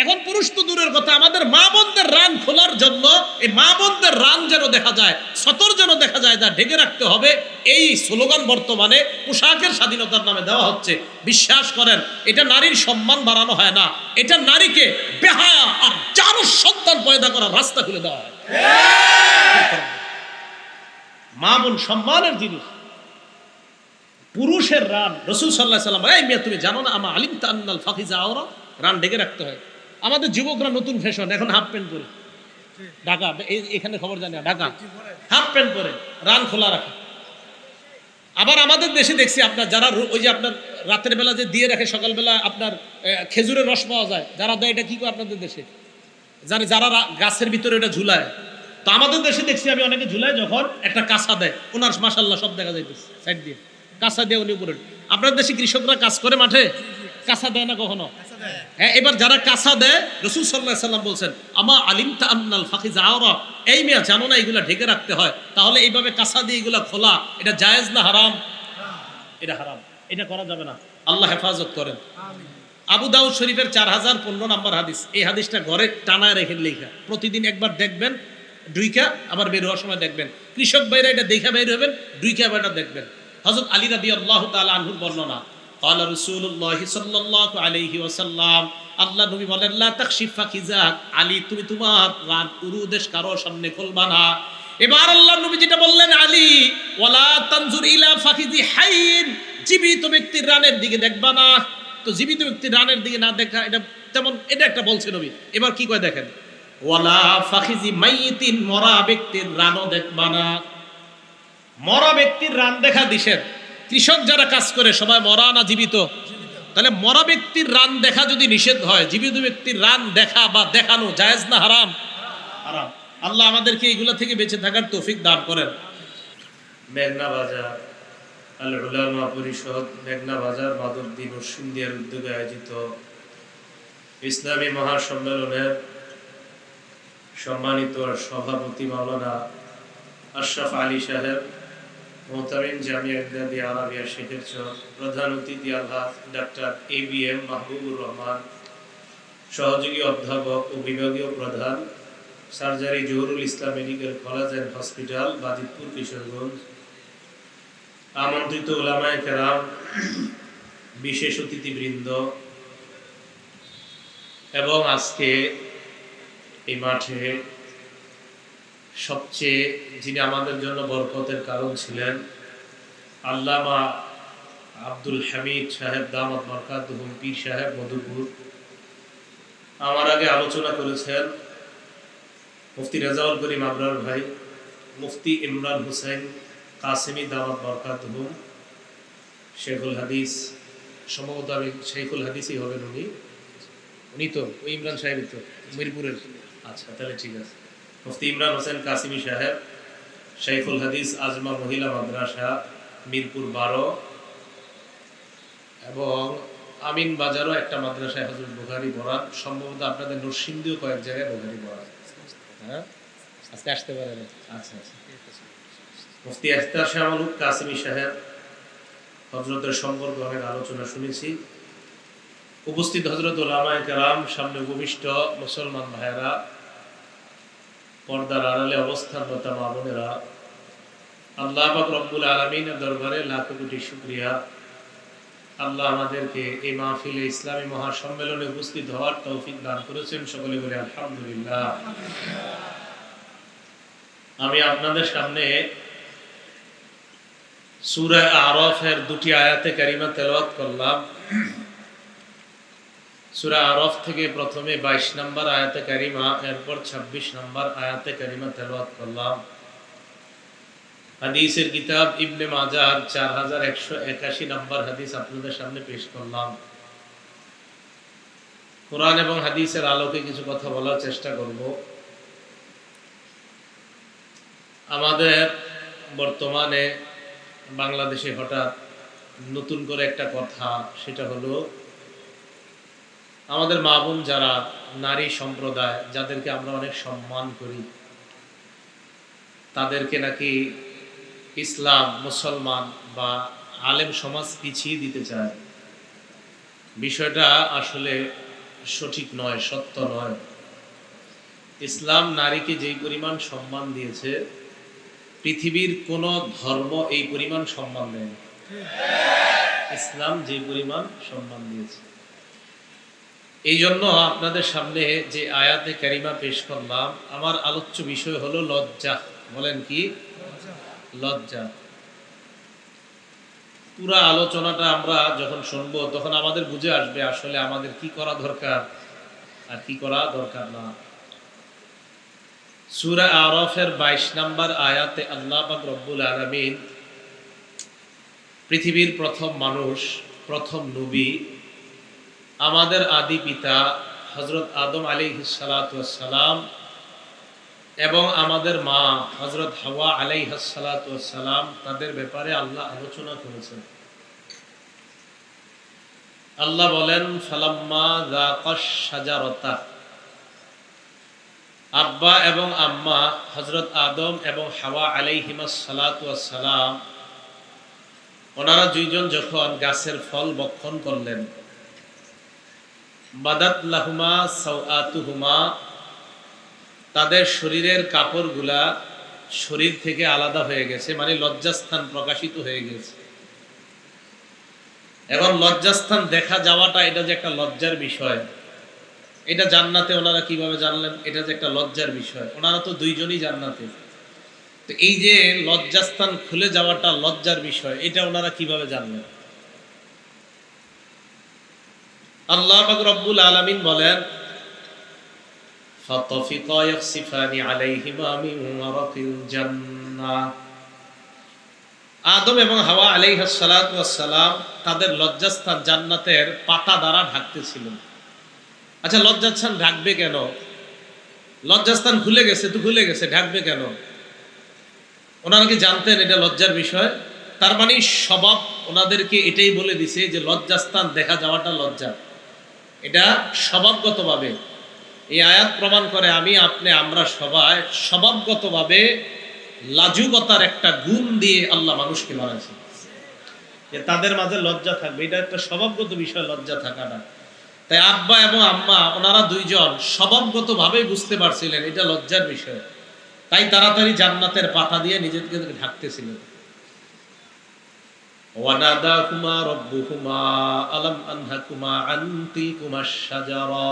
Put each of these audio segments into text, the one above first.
এখন পুরুষ তো দূরের কথা, আমাদের মা বোনদের রান খোলার জন্য এই মা বোনদের রান যেন দেখা যায়, সতর যেন দেখা যায়, তা ঢেকে রাখতে হবে। এই স্লোগান বর্তমানে পোশাকের স্বাধীনতার নামে দেওয়া হচ্ছে। বিশ্বাস করেন, এটা নারীর সম্মান বাড়ানো হয় না, এটা নারীকে বেহায়া আর জারজ সন্তান পয়দা করার রাস্তা খুলে দেওয়া হয়। মা বোন সম্মানের জিনিস। পুরুষের রান, রাসূল সাল্লাল্লাহু আলাইহি ওয়াসাল্লাম, এই মিয়া তুমি জানো না আমা আলিমতা আন্নাল ফাকিজা আওরা, রান ঢেকে রাখতে হয়। আমাদের যুবকরা নতুন ফ্যাশন, এখন হাফ প্যান্ট পরে ঢাকা, এখানে খবর জানি না, ঢাকা হাফ প্যান্ট পরে রান খোলা রাখে। আবার আমাদের দেশে দেখছি আপনার যারা ওই যে আপনার রাতের বেলা যে দিয়ে রাখে, সকালবেলা আপনার খেজুরের রস পাওয়া যায়, যারা দেয়, এটা কি করে আপনাদের দেশে? যারা গাছের ভিতরে এটা ঝুলায়। তো আমাদের দেশে দেখছি আমি অনেকে ঝুলায়, যখন একটা কাঁচা দেয়, ওনার মাশাআল্লাহ সব দেখা যাইতেছে সাইড দিয়ে কাঁচা দিয়ে উনি উপরে। আপনার দেশে কৃষকরা কাজ করে মাঠে, কাঁচা দেয় না কখনো? হ্যাঁ, এবার যারা কাঁচা দেয়, রাসূল সাল্লাল্লাহু আলাইহি ওয়াসাল্লাম বলছেন আমা আলিমতা আন্নাল ফাকিজা আওরা, এই মিয়া জানো না এগুলা ঢেকে রাখতে হয়? তাহলে এইভাবে কাঁচা দিয়ে এগুলা খোলা, এটা জায়েজ না হারাম? এটা হারাম, এটা করা যাবে না। আল্লাহ হেফাজত করেন। আবু দাউদ শরীফের 4015 নম্বর হাদিস। এই হাদিসটা ঘরে টানায় রেখে লেখা, প্রতিদিন একবার দেখবেন, দুইকা আবার বের হওয়ার সময় দেখবেন। কৃষক ভাইরা এটা দেখা বের হবেন, দুইকা আবার এটা দেখবেন। হযরত আলী রাদিয়াল্লাহু তাআলা আনহুর বর্ণনা, ক্বালা রাসূলুল্লাহ সাল্লাল্লাহু আলাইহি ওয়াসাল্লাম, আল্লাহ নবী বলেন, লা তাকশিফ ফাকিজাক, আলী তুমি তোমার রান উরুদেশ কারো সামনে খুলবা না। এবার আল্লাহ নবী যেটা বললেন, আলী ওয়ালা তানজুর ইলা ফাকিজি হাইন, জীবিত ব্যক্তির রানের দিকে দেখবা না। তো জীবিত ব্যক্তির রানের দিকে না দেখা, এটা তেমন, এটা একটা বলছে নবী। এবার কি কয় দেখেন, ওয়ালা ফাখিজি মাইতিন, মরা ব্যক্তির রানও দেখবা না। মরা ব্যক্তির রান দেখা দিছেন। কৃষক যারা কাজ করে সবাই মরা না জীবিত? তাহলে মরা ব্যক্তির রান দেখা যদি নিষেধ হয়, জীবিত ব্যক্তির রান দেখা বা দেখানো জায়েজ না হারাম? হারাম। আল্লাহ আমাদেরকে এগুলা থেকে বেঁচে থাকার তৌফিক দান করেন। মেঘনা বাজার আল উলামা পরিষদ, মেঘনা বাজার মাদুদ্দিন ও সিন্ধিয়ার উদ্যোগে আয়োজিত ইসলামী মহাসম্মেলনের সম্মানিত সভাপতি মাওলানা আশরাফ আলী সাহেব, মোহতামিম জামিয়া ইমদাদিয়া আরাবিয়া শেখের চর, প্রধান অতিথি আল্লাহ ডাক্তার ABM মাহবুবুর রহমান, সহযোগী অধ্যাপক ও বিভাগীয় প্রধান, surgery Zahurul Islam medical college and hospital, Bajitpur, Kishoreganj, আমন্ত্রিত উলামায়ে কেরাম, বিশেষ অতিথিবৃন্দ এবং আজকে এই মাঠে সবচেয়ে যিনি আমাদের জন্য বরকতের কারণ ছিলেন, আল্লামা আব্দুল হামিদ সাহেব দামাত বরকাতুহুম, পীর সাহেব মধুপুর। আমার আগে আলোচনা করেছেন মুফতি রেজাউল করিম আবরার ভাই, মুফতি ইমরান হুসাইন কাসেমি দামাত বরকাতুহুম, শেখুল হাদিস, সম্ভবত আমি শেখুল হাদিসই হবেন উনি তো ওই ইমরান সাহেবই তো মিরপুরের। আচ্ছা, তাহলে ঠিক আছে। মুফতি ইমরান হোসেন কাসিমি সাহেব, শেখুল হাদিস আজমা মহিলা মাদ্রাসা, মিরপুর 12, এবং আমিন বাজারও একটা মাদ্রাসায় হযরত বুখারী পড়ান। সম্ভবত আপনাদের নরসিংদীও কয়েক জায়গায় বুখারী পড়ান। হ্যাঁ, আজকে আসতে পারেন। আচ্ছা আচ্ছা। মুফতি ইখতিয়ার শাহ মালুক কাসিমি সাহেব, হযরতের সম্পর্কে অনেক আলোচনা শুনেছি। উপস্থিত হযরত উলামায়ে কেরাম, সামনে উপবিষ্ট মুসলমান ভাইয়েরা, পর্দার আড়ালে অবস্থানরত মা বোনেরা, আল্লাহ পাক রব্বুল আলামিনের দরবারে লাখ কোটি শুকরিয়া, আল্লাহ আমাদেরকে এই মাহফিলে ইসলামী মহাসম্মেলনে উপস্থিত হওয়ার তৌফিক দান করেছেন। সকলে বলে আলহামদুলিল্লাহ। আমি আপনাদের সামনে সূরা আরাফের 2টি আয়াতে কারিমা তেলাওয়াত করলাম। সূরা আরাফ থেকে প্রথমে 22 নম্বর আয়াতে কারিমা, এরপর 26 নম্বর আয়াতে কারিমা তেলাওয়াত করলাম। হাদিসের কিতাব ইবনে মাজাহ 4181 নম্বর হাদিস আপনাদের সামনে পেশ করলাম। কোরআন এবং হাদিসের আলোকে কিছু কথা বলার চেষ্টা করব। আমাদের বর্তমানে বাংলাদেশে হঠাৎ নতুন করে একটা কথা, সেটা হলো আমাদের মা বোন যারা নারী সম্প্রদায়, যাদেরকে আমরা অনেক সম্মান করি, তাদেরকে নাকি ইসলাম, মুসলমান বা আলেম সমাজ পিছিয়ে দিতে চায়। বিষয়টা আসলে সঠিক নয়, সত্য নয়। ইসলাম নারীকে যেই পরিমাণ সম্মান দিয়েছে, পৃথিবীর কোন ধর্ম এই পরিমাণ সম্মান দেয়নি। ইসলাম যে পরিমাণ সম্মান দিয়েছে। এই জন্য আপনাদের সামনে যে আয়াতে কারিমা পেশ করলাম, আমার আলোচ্য বিষয় হলো লজ্জা। বলেন কি? লজ্জা। পুরা আলোচনাটা আমরা যখন শুনবো তখন আমাদের বুঝে আসবে আসলে আমাদের কি করা দরকার আর কি করা দরকার না। সূরা আরাফের 22 নম্বর আয়াতে আল্লাহ পাক রব্বুল আলামিন পৃথিবীর প্রথম মানুষ, প্রথম নবী, আমাদের আদি পিতা হযরত আদম আলাইহিস সালাতু ওয়াস সালাম এবং আমাদের মা হযরত হাওয়া আলাইহাস সালাতু ওয়াস সালাম, তাদের ব্যাপারে আল্লাহ আলোচনা করেছেন। আল্লাহ বলেন, ফালাম্মা যাকাশ শাজারাতা, আব্বা এবং আম্মা হযরত আদম এবং হাওয়া আলাইহিমাস সালাতু ওয়াস সালাম, ওনারা দুইজন যখন গাছের ফল ভক্ষণ করলেন, বাদাত লাহুমা সাওআতুহুমা, তাদের শরীরের কাপড়গুলা শরীর থেকে আলাদা হয়ে গেছে, মানে লজ্জাস্থান প্রকাশিত হয়ে গেছে। এবং লজ্জাস্থান দেখা যাওয়াটা এটা যে একটা লজ্জার বিষয়, এটা জান্নাতে ওনারা কিভাবে জানলেন এটা যে একটা লজ্জার বিষয়? ওনারা তো দুইজনই জান্নাতে। তো এই যে লজ্জাস্থান খুলে যাওয়াটা লজ্জার বিষয়, এটা ওনারা কিভাবে জানলেন? আল্লাহ পাক রব্বুল আলামিন বলেন, ফাতাফিকা ইয়াখসিফানি আলাইহিমা মিন ওয়ারাকিল জান্নাহ। আদম এবং হাওয়া আলাইহিস সালাতু ওয়াস সালাম তাদের লজ্জাস্থান জান্নাতের পাতা দ্বারা ঢাকতেছিলেন। আচ্ছা, লজ্জাস্থান ঢাকবে কেন? লজ্জাস্থান খুলে গেছে তো খুলে গেছে, ঢাকবে কেন? ওনারা কি জানতেন এটা লজ্জার বিষয়? তার মানে স্বভাব ওনাদেরকে এটাই বলে দিছে যে লজ্জাস্থান দেখা যাওয়াটা লজ্জা, এটা স্বভাবগতভাবে। এই আয়াত প্রমাণ করে আমি আপনি আমরা সবাই স্বভাবগতভাবে লাজুকতার একটা গুণ দিয়ে আল্লাহ মানুষকে বানাইছেন, যে তাদের মাঝে লজ্জা থাকবে। এটা একটা স্বভাবগত বিষয়, লজ্জা থাকাটা। তাই আব্বা এবং আম্মা ওনারা দুইজন স্বভাবগতভাবে বুঝতে পারছিলেন এটা লজ্জার বিষয়, তাই তাড়াতাড়ি জান্নাতের পাতা দিয়ে নিজেদেরকে ঢাকতেছিলেন। ওয়ানাদাকুমা রাব্বুকুমা আলাম আনহাকুমা আন তিলকুমাশ শাজারা,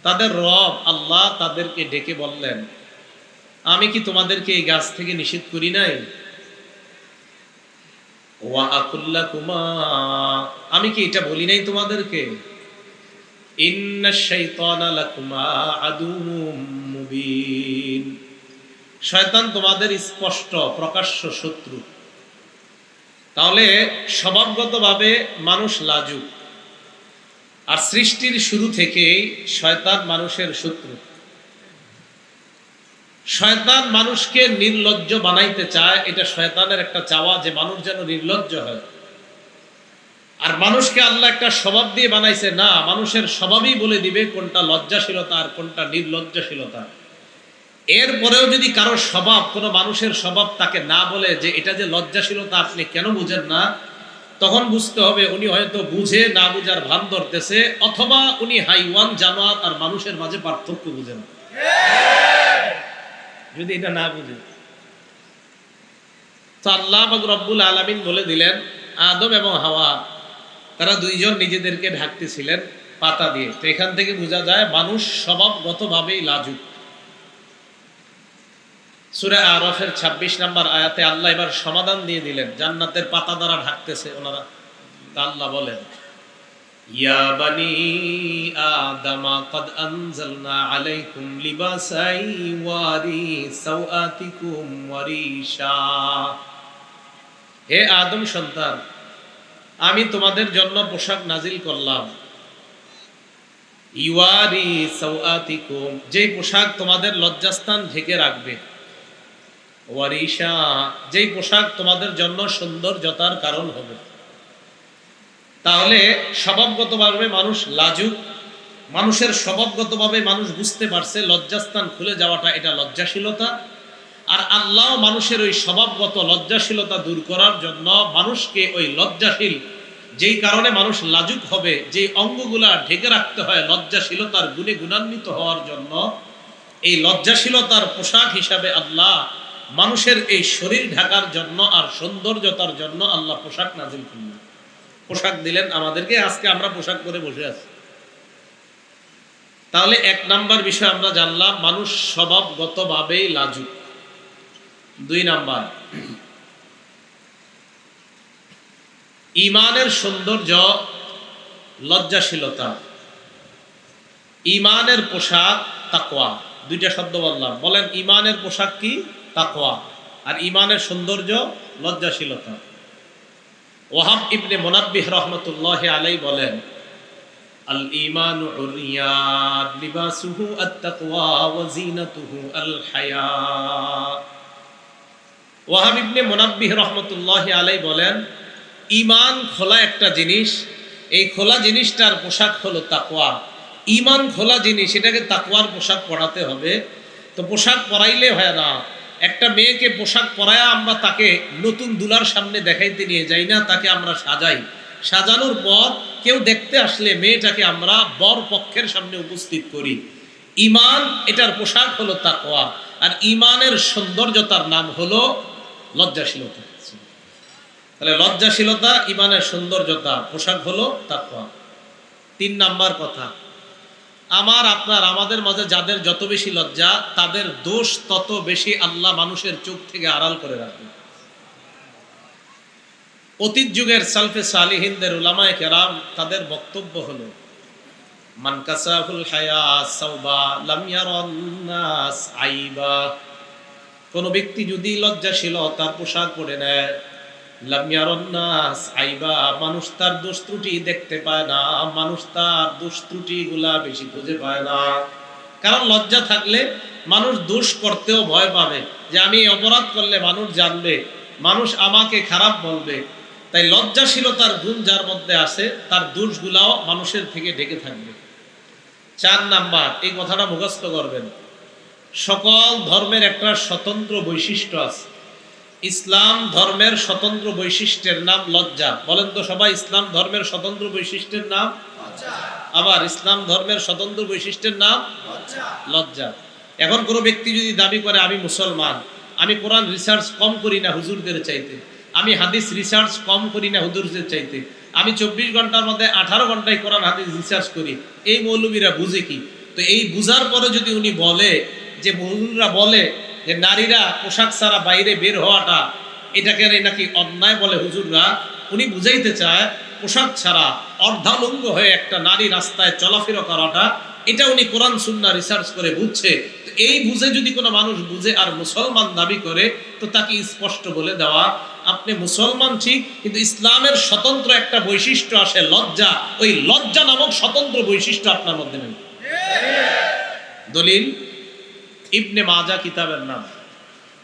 তাদের রব আল্লাহ তাদেরকে ডেকে বললেন, আমি কি তোমাদেরকে এই গাছ থেকে নিষেধ করি নাই? ওয়া আকুল্লাকুমা, আমি কি এটা বলি নাই তোমাদেরকে? ইন্নাশ শাইতানা লাকুমা আদুউম মুবিন, শয়তান তোমাদের স্পষ্ট প্রকাশ্য শত্রু। তাহলে স্বভাবগতভাবে মানুষ লাজুক, আর সৃষ্টির শুরু থেকেই শয়তান মানুষের শত্রু। শয়তান মানুষকে নির্লজ্জ বানাইতে চায়, এটা শয়তানের একটা চাওয়া যে মানুষ যেন নির্লজ্জ হয়। আর মানুষকে আল্লাহ একটা স্বভাব দিয়ে বানাইছে না, মানুষের স্বভাবই বলে দিবে কোনটা লজ্জাশীলতা আর কোনটা নির্লজ্জাশীলতা। এরপরেও যদি কারো স্বভাব, কোনো মানুষের স্বভাব তাকে না বলে যে এটা যে লজ্জাশীলতা আপনি কেন বুঝেন না, তখন বুঝতে হবে উনি হয়তো বুঝে না বুঝার ভান ধরতেছে, অথবা উনি হাইওয়ান, জানোয়ার আর মানুষের মাঝে পার্থক্য বুঝে না। যদি এটা না বুঝে, তো আল্লাহ পাক রব্বুল আলামিন বলে দিলেন আদম এবং হাওয়া তারা দুইজন নিজেদেরকে ঢাকতেছিলেন পাতা দিয়ে। তো এখান থেকে বোঝা যায় মানুষ স্বভাবগতভাবেই লাজুক। সূরা আরাফের 26 নম্বর আয়াতে আল্লাহ এবার সমাধান দিয়ে দিলেন, জান্নাতের পাতা দ্বারা ঢাকতেছে ওনারা। আল্লাহ বলেন, ইয়া বানি আদামা ক্বাদ আনজালনা আলাইকুম লিবাসাই ওয়ারি সাওআতিকুম ওয়ারিশা, হে আদম সন্তান, আমি তোমাদের জন্য পোশাক নাজিল করলাম। ইওয়ারি সাওআতিকুম, যেই পোশাক তোমাদের লজ্জাস্থান ঢেকে রাখবে। ওয়ারিশা, যেই পোশাক তোমাদের জন্য সৌন্দর্যতার কারণ হবে। তাহলে স্বভাবগতভাবে মানুষ লাজুক, মানুষের স্বভাবগতভাবে মানুষ বুঝতে পারছে লজ্জাস্থান খুলে যাওয়াটা এটা লজ্জাশীলতা। আর আল্লাহ মানুষের ওই স্বভাবগত লজ্জাশীলতা দূর করার জন্য মানুষকে ওই লজ্জাশীল যেই কারণে মানুষ লাজুক হবে, যে অঙ্গগুলা ঢেকে রাখতে হয় লজ্জাশীলতার গুণে গুণান্বিত হওয়ার জন্য, এই লজ্জাশীলতার পোশাক হিসাবে আল্লাহ মানুষের এই শরীর ঢাকার জন্য আর সৌন্দর্যতার জন্য আল্লাহ পোশাক নাজিল করলেন, পোশাক দিলেন আমাদেরকে। আজকে আমরা পোশাক পরে বসে আছি। তাহলে এক নাম্বার বিষয় আমরা জানলাম, মানুষ স্বভাবগতভাবেই লাজুক। 2 নাম্বার, ঈমানের সৌন্দর্য লজ্জাশীলতা। ঈমানের পোশাক তাকওয়া। 2টা শব্দ বললাম, বলেন ঈমানের পোশাক কি? তাকওয়া। আর ঈমানের সৌন্দর্য লজ্জাশীলতা। ওয়াহাব ইবনে মুনাব্বিহ রাহমাতুল্লাহি আলাইহি বলেন, আল ঈমানু উরিয়ান লিবাসুহু আত-তাকওয়া ওয়া জিনাতুহু আল হায়া। ওয়াহাব ইবনে মুনাব্বিহ রাহমাতুল্লাহি আলাইহি বলেন, ঈমান খোলা একটা জিনিস, এই খোলা জিনিসটার পোশাক হলো তাকওয়া। ঈমান খোলা জিনিস, এটাকে তাকওয়ার পোশাক পরাতে হবে। তো পোশাক পরাইলে হয় না। একটা মেয়েকে পোশাক পরায়া আমরা তাকে নতুন দুলার সামনে দেখাইতে নিয়ে যাই না, তাকে আমরা সাজাই। সাজানোর পর কেউ দেখতে আসলে মেয়েটাকে আমরা বর পক্ষের সামনে উপস্থিত করি। ঈমান, এটার পোশাক হলো তাকওয়া। আর ঈমানের সৌন্দর্যতার নাম হলো লজ্জাশীলতা। তাহলে লজ্জাশীলতা, ঈমানের সৌন্দর্যতা, পোশাক হলো তাকওয়া। 3 নাম্বার কথা, আমার আপনার আমাদের মাঝে যাদের যত বেশি লজ্জা, তাদের দোষ তত বেশি আল্লাহ মানুষের চোখ থেকে আড়াল করে রাখবে। অতীত যুগের সালফে সালিহিনদের উলামায়ে কেরাম, তাদের বক্তব্য হলো, মান কাসাহুল হায়া সাওবা লাম ইয়ারান নাস আইবা। কোন ব্যক্তি যদি লজ্জাশীল তার পোশাক পরে নেয়, লাম ইয়ারান নাস আইবা, মানুষ তার দোষ ত্রুটি দেখতে পায় না, মানুষ তার দোষ ত্রুটিগুলা বেশি খুঁজে পায় না। কারণ লজ্জা থাকলে মানুষ দোষ করতেও ভয় পাবে, যে আমি অপরাধ করলে মানুষ জানবে, মানুষ আমাকে খারাপ বলবে। তাই লজ্জাশীলতার গুণ যার মধ্যে আছে, তার দোষগুলাও মানুষের থেকে ঢেকে থাকবে। 4 নাম্বার, এই কথাটা মুখস্থ করবেন, সকল ধর্মের একটা স্বতন্ত্র বৈশিষ্ট্য আছে। ইসলাম ধর্মের স্বতন্ত্র বৈশিষ্ট্যের নাম লজ্জা। বলেন তো সবাই, ইসলাম ধর্মের স্বতন্ত্র বৈশিষ্ট্যের নাম লজ্জা। আবার ইসলাম ধর্মের স্বতন্ত্র বৈশিষ্ট্যের নাম লজ্জা। এখন কোনো ব্যক্তি যদি দাবি করে আমি মুসলমান, আমি কোরআন রিসার্চ কম করি না হুজুরদের চাইতে, আমি হাদিস রিসার্চ কম করি না হুজুরদের চাইতে, আমি 24 ঘন্টার মধ্যে 18 ঘন্টায় কোরআন হাদিস রিসার্চ করি, এই মৌলবীরা বুঝে কি? তো এই বুঝার পরে যদি উনি বলে যে মৌলবীরা বলে যে নারীরা পোশাক ছাড়া বাইরে বের হওয়াটা এটাকে নাকি অন্যায় বলে হুজুররা, উনি বুঝাইতে চায় পোশাক ছাড়া অর্ধালঙ্গ হয়ে একটা নারী রাস্তায় চলাফেরা করাটা, এটা উনি কোরআন সুন্নাহ রিসার্চ করে বুঝছে। তো এই বুঝে যদি কোনো মানুষ বুঝে আর মুসলমান দাবি করে, তো তাকে স্পষ্ট বলে দেওয়া, আপনি মুসলমান ঠিক, কিন্তু ইসলামের স্বতন্ত্র একটা বৈশিষ্ট্য আসে লজ্জা, ওই লজ্জা নামক স্বতন্ত্র বৈশিষ্ট্য আপনার মধ্যে নেই। দলিল ইবনে মাজা কিতাবের নাম,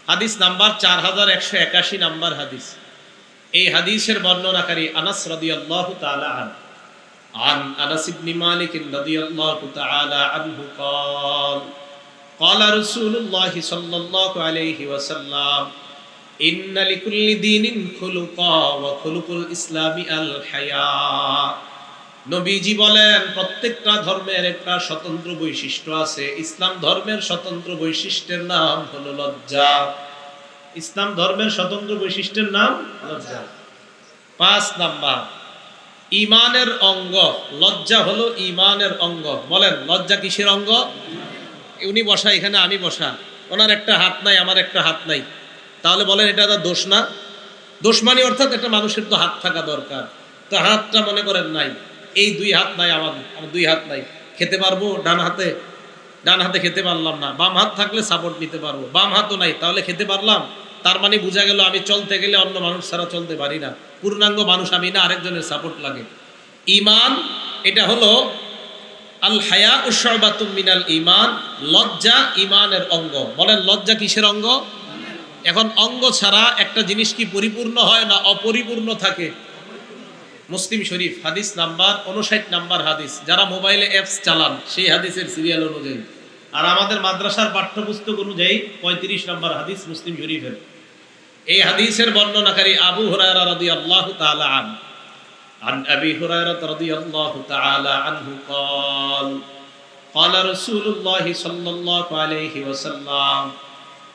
হাদিস নাম্বার 4181 নাম্বার হাদিস। এই হাদিসের বর্ণনাকারী আনাস রাদিয়াল্লাহু তাআলা আন আনাস ইবনে মালিক রাদিয়াল্লাহু তাআলা আনহু قال قال رسول الله صلى الله عليه وسلم إن لكل دين خلقا وخلق الإسلام الحياء। নবীজি বলেন, প্রত্যেকটা ধর্মের একটা স্বতন্ত্র বৈশিষ্ট্য আছে। ইসলাম ধর্মের স্বতন্ত্র বৈশিষ্ট্যের নাম হলো লজ্জা। ইসলাম ধর্মের স্বতন্ত্র বৈশিষ্ট্যের নাম লজ্জা। 5 নাম্বার, ঈমানের অঙ্গ। লজ্জা হলো ঈমানের অঙ্গ। বলেন লজ্জা কিসের অঙ্গ? উনি বসা এখানে, আমি বসা, ওনার একটা হাত নাই, আমার একটা হাত নাই, তাহলে বলেন এটা তো দোষ না? দোষ মানে অর্থাৎ একটা মানুষের তো হাত থাকা দরকার, তো হাতটা মনে করেন নাই, এই 2 হাত নাই, আমার 2 হাত নাই, খেতে পারবো ডান হাতে খেতে পারলাম না, বাম হাত থাকলে সাপোর্ট নিতে পারবো, বাম হাতও নাই, তাহলে খেতে পারলাম? তার মানে বোঝা গেল আমি চলতে গেলে অন্য মানুষ ছাড়া চলতে পারি না, পূর্ণাঙ্গ মানুষ আমি না, আরেকজনের সাপোর্ট লাগে। ঈমান এটা হলো আল হায়াউ শুবাতুম মিনাল ঈমান, লজ্জা ঈমানের অঙ্গ। বলেন লজ্জা কিসের অঙ্গ? এখন অঙ্গ ছাড়া একটা জিনিস কি পরিপূর্ণ হয় না অপরিপূর্ণ থাকে? মুসলিম শরীফ হাদিস নাম্বার 59 নাম্বার হাদিস। যারা মোবাইলে অ্যাপস চালান সেই হাদিসের সিরিয়াল অনুযায়ী, আর আমাদের মাদ্রাসার পাঠ্যপুস্তক অনুযায়ী 35 নাম্বার হাদিস মুসলিম শরীফের। এই হাদিসের বর্ণনাকারী আবু হুরায়রা রাদিয়াল্লাহু তাআলা আনহু عن أبي هريرة رضي الله تعالى عنه قال قال رسول الله صلى الله عليه وسلم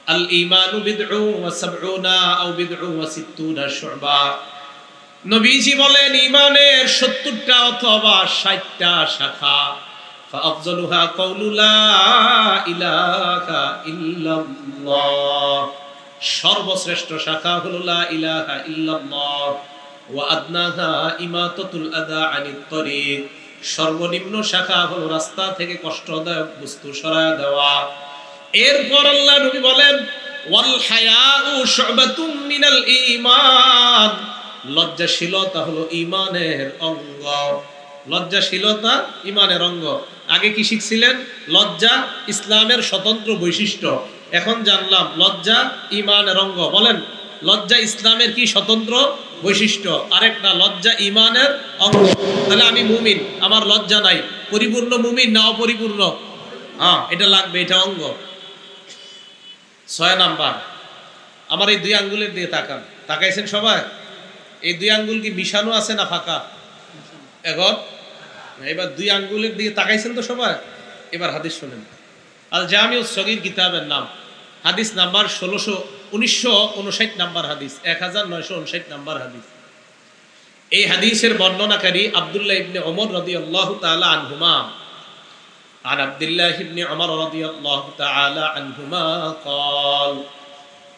الإيمان بضع وسبعون أو بضع وستون شعبة নবীজি বলেন ঈমানের 70টা অথবা 60টা শাখা ফাআফযালুহা কাউলু লা ইলাহা ইল্লাল্লাহ সর্বশ্রেষ্ঠ শাখা হলো লা ইলাহা ইল্লাল্লাহ ওয়া আদনাহা ইমাতাতুল আযা আনিত তরিক সর্বনিম্ন শাখা হলো রাস্তা থেকে কষ্টদায়ক বস্তু সরায় দেওয়া এরপর আল্লাহ নবী বলেন ওয়াল হায়াউ শুবাতুম মিনাল ঈমান লজ্জাশীলতা হলো ঈমানের অঙ্গ লজ্জাশীলতা ঈমানের অঙ্গ আগে কি শিখছিলেন লজ্জা ইসলামের স্বতন্ত্র বৈশিষ্ট্য এখন জানলাম লজ্জা ঈমানের অঙ্গ বলেন লজ্জা ইসলামের কি স্বতন্ত্র বৈশিষ্ট্য আরেকটা লজ্জা ঈমানের অঙ্গ তাহলে আমি মুমিন আমার লজ্জা নাই পরিপূর্ণ মুমিন না অপরিপূর্ণ হ্যাঁ এটা লাগবে এটা অঙ্গ 6 নাম্বার আমার এই দুই আঙ্গুলের দিকে তাকান তাকাইছেন সবাই এই দুই আঙ্গুল কি মিশানো আছে না ফাঁকা এখন এবার দুই আঙ্গুলের দিকে তাকাইছেন তো সবাই এবার হাদিস শুনেন আল জামিউস সগীর কিতাবের নাম হাদিস নাম্বার 1959 নাম্বার হাদিস 1959 নাম্বার হাদিস এই হাদিসের বর্ণনাকারী আব্দুল্লাহ ইবনে ওমর রাদিয়াল্লাহু তাআলা আনহুমা عن عبد الله بن عمر رضي الله تعالى عنهما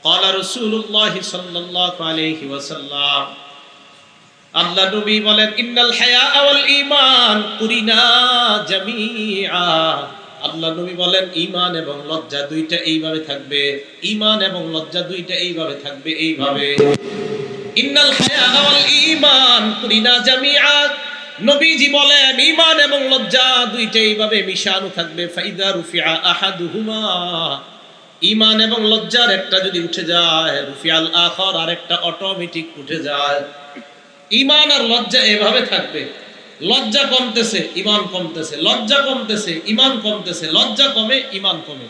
قال رسول الله صلى الله عليه وسلم আল্লাহ নবী বলেন ইন্নাল হায়া ওয়াল ঈমান কুরিনা জামিআ আল্লাহ নবী বলেন ঈমান এবং লজ্জা দুইটা এইভাবে থাকবে ঈমান এবং লজ্জা দুইটা এইভাবে থাকবে এইভাবে ইন্নাল হায়া ওয়াল ঈমান কুরিনা জামিআ নবীজি বলেন ঈমান এবং লজ্জা দুইটা এইভাবে মিশানো থাকবে ফাইদা রুফিআ আহাদুহুমা ঈমান এবং লজ্জার একটা যদি উঠে যায় রুফিআল আখার আরেকটা অটোমেটিক উঠে যায় ঈমান আর লজ্জা এভাবে থাকবে লজ্জা কমতেছে ঈমান কমতেছে লজ্জা কমতেছে ঈমান কমতেছে লজ্জা কমে ঈমান কমে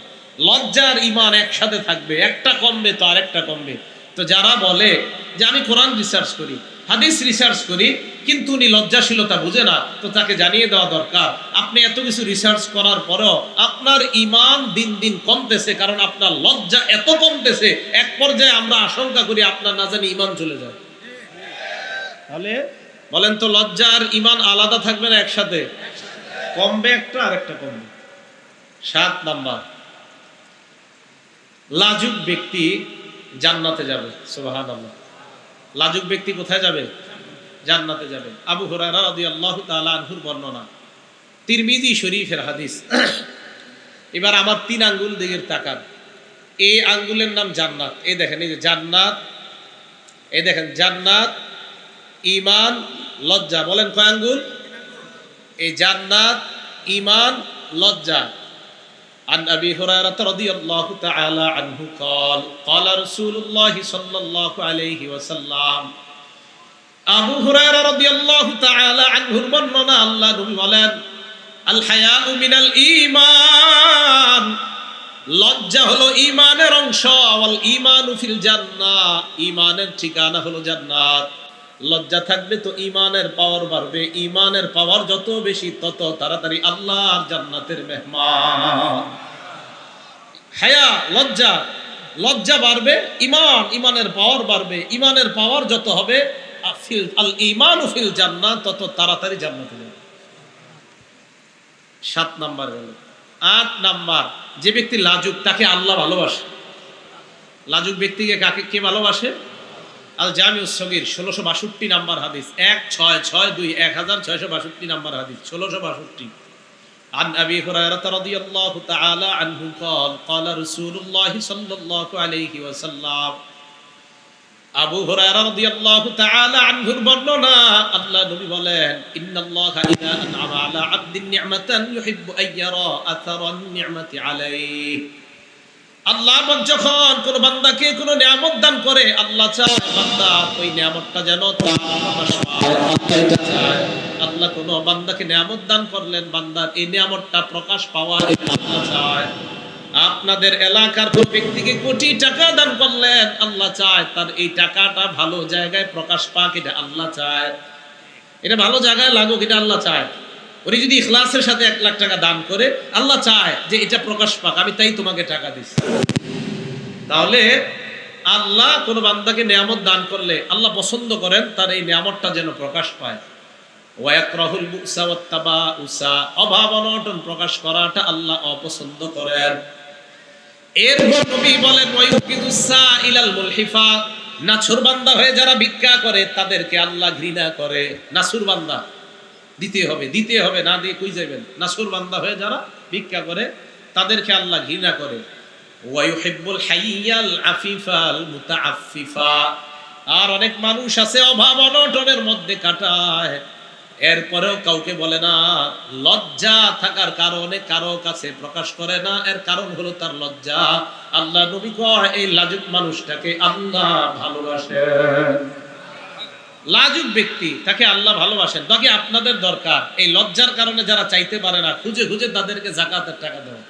লজ্জা আর ঈমান একসাথে থাকবে একটা কমবে তো আরেকটা কমবে তো যারা বলে যে আমি কোরআন রিসার্চ করি হাদিস রিসার্চ করি কিন্তু উনি লজ্জাশীলতা বুঝে না তো তাকে জানিয়ে দেওয়া দরকার আপনি এত কিছু রিসার্চ করার পরেও আপনার ঈমান দিন দিন কমতেছে কারণ আপনার লজ্জা এত কমতেছে এক পর্যায়ে আমরা আশঙ্কা করি আপনার না জানি ঈমান চলে যায় তাহলে বলেন তো লজ্জা আর ঈমান আলাদা থাকবে না একসাথে কমবে একটা আরেকটা কমবে 7 নাম্বার লাজুক ব্যক্তি জান্নাতে যাবে সুবহানাল্লাহ লাজুক ব্যক্তি কোথায় যাবে জান্নাতে যাবে আবু হুরায়রা রাদিয়াল্লাহু তাআলা আনহুর বর্ণনা তিরমিজি শরীফের হাদিস এবার আমার 3 আঙ্গুল দিকে তাকান এই আঙ্গুলের নাম জান্নাত এই দেখেন এই যে জান্নাত এই দেখেন জান্নাত ঈমান লজ্জা বলেন কয় আঙ্গুল এই জান্নাত ঈমান লজ্জা عن أبي هريرة رضي الله تعالى عنه قال رسول الله صلى الله عليه وسلم আবু হুরায়রা রাদিয়াল্লাহু তাআলা আনহুর বর্ণনা আল্লাহ নবী বলেন আল হায়াউ মিনাল ঈমান লজ্জা হলো ঈমানের অংশ ওয়াল ঈমানু ফিল জান্নাহ ঈমানের ঠিকানা হলো জান্নাত লজ্জা থাকবে তো ঈমানের পাওয়ার বাড়বে ঈমানের পাওয়ার যত বেশি তত তাড়াতাড়ি আল্লাহর জান্নাতের মেহমান হায়া লজ্জা লজ্জা বাড়বে ঈমান ঈমানের পাওয়ার বাড়বে ঈমানের পাওয়ার যত হবে আল ঈমানু ফিল জান্নাহ তত তাড়াতাড়ি জান্নাতে যাবে 7 নাম্বার গেল 8 নাম্বার যে ব্যক্তি লাজুক তাকে আল্লাহ ভালোবাসে লাজুক ব্যক্তিকে কে ভালোবাসে আল জামিউস সগীর 1662 নাম্বার হাদিস 1662 1662 নাম্বার হাদিস 1662 عن أبي هريرة رضي الله تعالى عنه قال رسول الله صلى الله عليه وسلم আবু হুরায়রা রাদিয়াল্লাহু তাআলা আনহুর বর্ণনা আল্লাহ নবী বলেন ইন্নাল্লাহা ইযা আনআমা আলা আবদিন নি'মাতান ইউহিব্বু আইয়ারা আথারান নি'মাতি আলাইহি আল্লাহ যখন কোন বান্দাকে কোন নিয়ামত দান করে আল্লাহ চায় বান্দা ওই নিয়ামতটা যেন তার প্রকাশ পায় আল্লাহ কোন বান্দাকে নিয়ামত দান করলেন বান্দার এই নিয়ামতটা প্রকাশ পাওয়া আল্লাহ চায় আপনাদের এলাকার কোন ব্যক্তিকে কোটি টাকা দান করলেন আল্লাহ চায় তার এই টাকাটা ভালো জায়গায় প্রকাশ পাক এটা আল্লাহ চায় এটা ভালো জায়গায় লাগুক, এটা আল্লাহ চায়। উনি যদি ইখলাসের সাথে 1 লাখ টাকা দান করে, আল্লাহ চায় যে এটা প্রকাশ পাক, আমি তাই তোমাকে টাকা দিচ্ছি। তাহলে আল্লাহ কোন বান্দাকে নিয়ামত দান করলে আল্লাহ পছন্দ করেন তার এই নিয়ামতটা যেন প্রকাশ পায়। ওয়ায়াকরাহুল বুসা ওয়াত্তাবাউসা, অভাব অনটন প্রকাশ করাটা আল্লাহ অপছন্দ করেন। এরপর নবী বলেন ওয়ায়ুকিদুসা ইলাল মুলহিফা, নাছুর বান্দা হয়ে যারা ভিক্ষা করে তাদেরকে আল্লাহ ঘৃণা করে। নাছুর বান্দা দিতে হবে, না দিয়ে কই যাবেন? নাছুর বান্দা হয়ে যারা ভিক্ষা করে তাদেরকে আল্লাহ ঘৃণা করে। ওয়ায়ুহিব্বুল হাইয়াল আফিফাল মুতাআফফিফা, আর অনেক মানুষ আছে অভাব অনটনের মধ্যে কাটায়, এরপরেও কাউকে বলে না, লজ্জা থাকার কারণে কারো কাছে প্রকাশ করে না। এর কারণ হলো তার লজ্জা। আল্লাহ নবী কয় এই লাজুক মানুষটাকে আল্লাহ ভালোবাসেন। লাজুক ব্যক্তি তাকে আল্লাহ ভালোবাসেন। বাকি আপনাদের দরকার এই লজ্জার কারণে যারা চাইতে পারে না, খুঁজে খুঁজে তাদেরকে যাকাতের টাকা দেওয়া।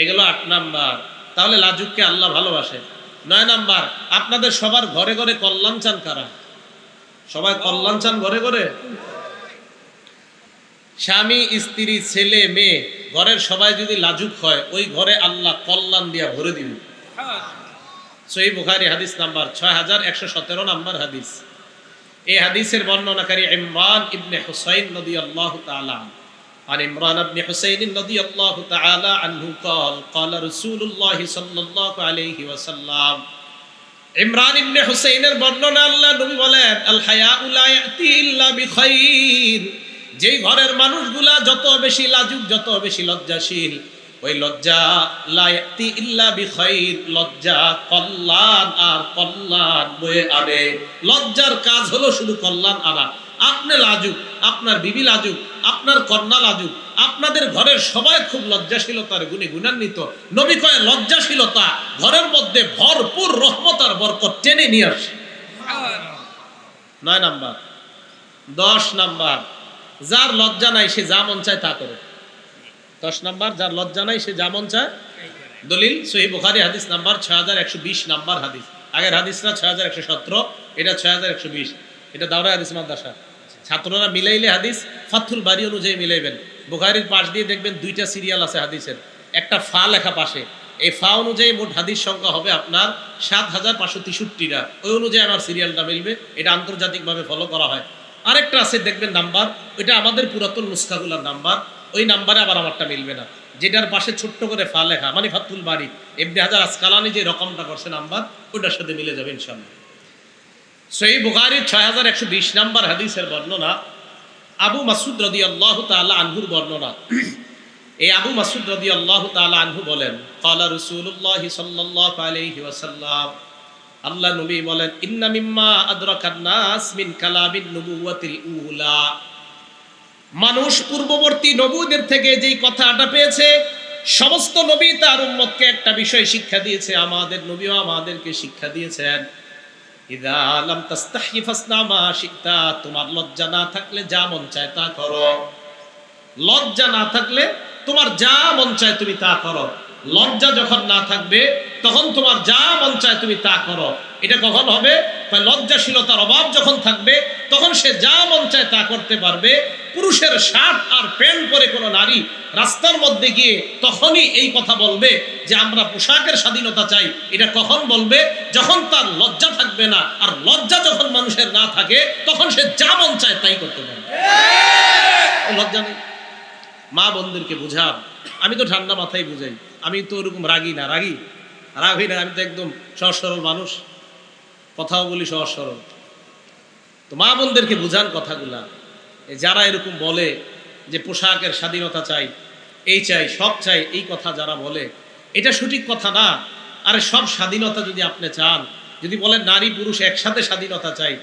এগুলো 8 নাম্বার। তাহলে লাজুককে আল্লাহ ভালোবাসেন। 9 নাম্বার, আপনাদের সবার ঘরে ঘরে কল্যাণ চান কারা? সবাই কল্যাণ চান ঘরে ঘরে? স্বামী স্ত্রী ছেলে মেয়ে ঘরের সবাই যদি লাজুক হয়, ওই ঘরে আল্লাহ কল্যাণ দিয়া ভরে দিবে। সহিহ বুখারী হাদিস নাম্বার 6117 নাম্বার হাদিস। এই হাদিসের বর্ণনাকারী ইমরান ইবনে হুসাইন রাদিয়াল্লাহু তাআলা عن عمران بن حسين رضي الله تعالى عنه قال قال رسول الله صلى الله عليه وسلم, ইমরান ইবনে হুসাইনের বর্ণনা, আল্লাহ নবী বলেন আল হায়াউ লা ইয়াতি ইল্লা বিখাইর, যেই ঘরের মানুষগুলা যত বেশি লাজুক, যত বেশি লজ্জাশীল, ওই লজ্জা লা ইয়াতি ইল্লা বিখাইর, লজ্জা কল্যাণ আর কল্যাণ বয়ে আনে। লজ্জার কাজ হলো শুধু কল্যাণ আনা। আপনি লাজুক, আপনার বিবি লাজুক, আপনার কন্যা লাজুক, আপনাদের ঘরের সবাই খুব লজ্জাশীলতার গুণে গুণান্বিত। নবী কয় লজ্জাশীলতা ঘরের মধ্যে ভরপুর রহমত আর বরকত টেনে নিয়ে আসে। 9 নাম্বার। 10 নাম্বার, যার লজ্জা নাই সে যা মন চায় তা করে। 10 নাম্বার, যার লজ্জা নাই সে যা মন চায়। দলিল সহিহ বুখারী হাদিস নাম্বার 6120 নাম্বার হাদিস। আগের হাদিসটা 6117, এটা 6120। এটা দাওরা হাদিস মাদ্রাসা। ছাত্ররা মিলাইলে হাদিস ফাথুল বারি অনুযায়ী মিলাইবেন। বুখারীর পাশ দিয়ে দেখবেন 2টা সিরিয়াল আছে হাদিসের, একটা ফা লেখা পাশে। এই ফা অনুযায়ী মোট হাদিস সংখ্যা হবে আপনার 7563টা। ওই অনুযায়ী আমার সিরিয়ালটা মিলবে। এটা আন্তর্জাতিকভাবে ফলো করা হয়। আরেকটা আছে দেখবেন নাম্বার, ওইটা আমাদের পুরাতন নুসখাগুলোর নাম্বার, ওই নাম্বারে আবার আমারটা মিলবে না। যেটার পাশে ছোট্ট করে ফা লেখা মানে ফাথুল বারি, ইবনে হাজার আসকালানি যে রকমটা করছে নাম্বার, ওটার সাথে মিলে যাবে ইনশাআল্লাহ। সহিহ বুখারীর 6120 নাম্বার হাদিসের বর্ণনা, আবু মাসউদ রাদিয়াল্লাহু তাআলা আনহুর বর্ণনা। এই আবু মাসউদ রাদিয়াল্লাহু তাআলা আনহু বলেন, ক্বালা রাসূলুল্লাহ সাল্লাল্লাহু আলাইহি ওয়াসাল্লাম, আল্লাহ নবী বলেন, ইন্না মিম্মা আদরাকান নাস মিন কালামিন নবুওয়াতিল উলা, মানুষ পূর্ববর্তী নবীদের থেকে যেই কথাটা পেয়েছে, সমস্ত নবী তার উম্মতকে একটা বিষয় শিক্ষা দিয়েছে, আমাদের নবীও আমাদেরকে শিক্ষা দিয়েছেন, ইযা লাম তাস্তাহি ফাসনা মা শিতা, তোমার লজ্জা না থাকলে যা মন চায় তা করো। লজ্জা না থাকলে তোমার যা মন চায় তুমি তা করো। লজ্জা যখন না থাকবে তখন তোমার যা মন চায় তুমি তা করো। এটা কখন হবে? লজ্জাশীলতার অভাব যখন থাকবে তখন সে যা মন চায় তা করতে পারবে। পুরুষের শার্ট আর প্যান্ট পরে কোনো নারী রাস্তার মধ্যে গিয়ে তখনই এই কথা বলবে যে আমরা পোশাকের স্বাধীনতা চাই। এটা কখন বলবে? যখন তার লজ্জা থাকবে না। আর লজ্জা যখন মানুষের না থাকে তখন সে যা মন চায় তাই করতে পারবে। লজ্জা নেই। মা বোনদেরকে বুঝান। আমি তো ঠান্ডা মাথায় বুঝাই, আমি তো ওরকম রাগি না, রাগ হই না। আমি তো একদম সহজ সরল মানুষ, কথাও বলি সহজ সরল। তো মা বোনদেরকে বুঝান কথাগুলা। যারা এরকম বলে যে পোশাকের স্বাধীনতা চাই, এই চাই, সব চাই, এই কথা যারা বলে, এটা সঠিক কথা না। আরে সব স্বাধীনতা যদি আপনি চান, যদি বলেন নারী পুরুষ একসাথে স্বাধীনতা চাই,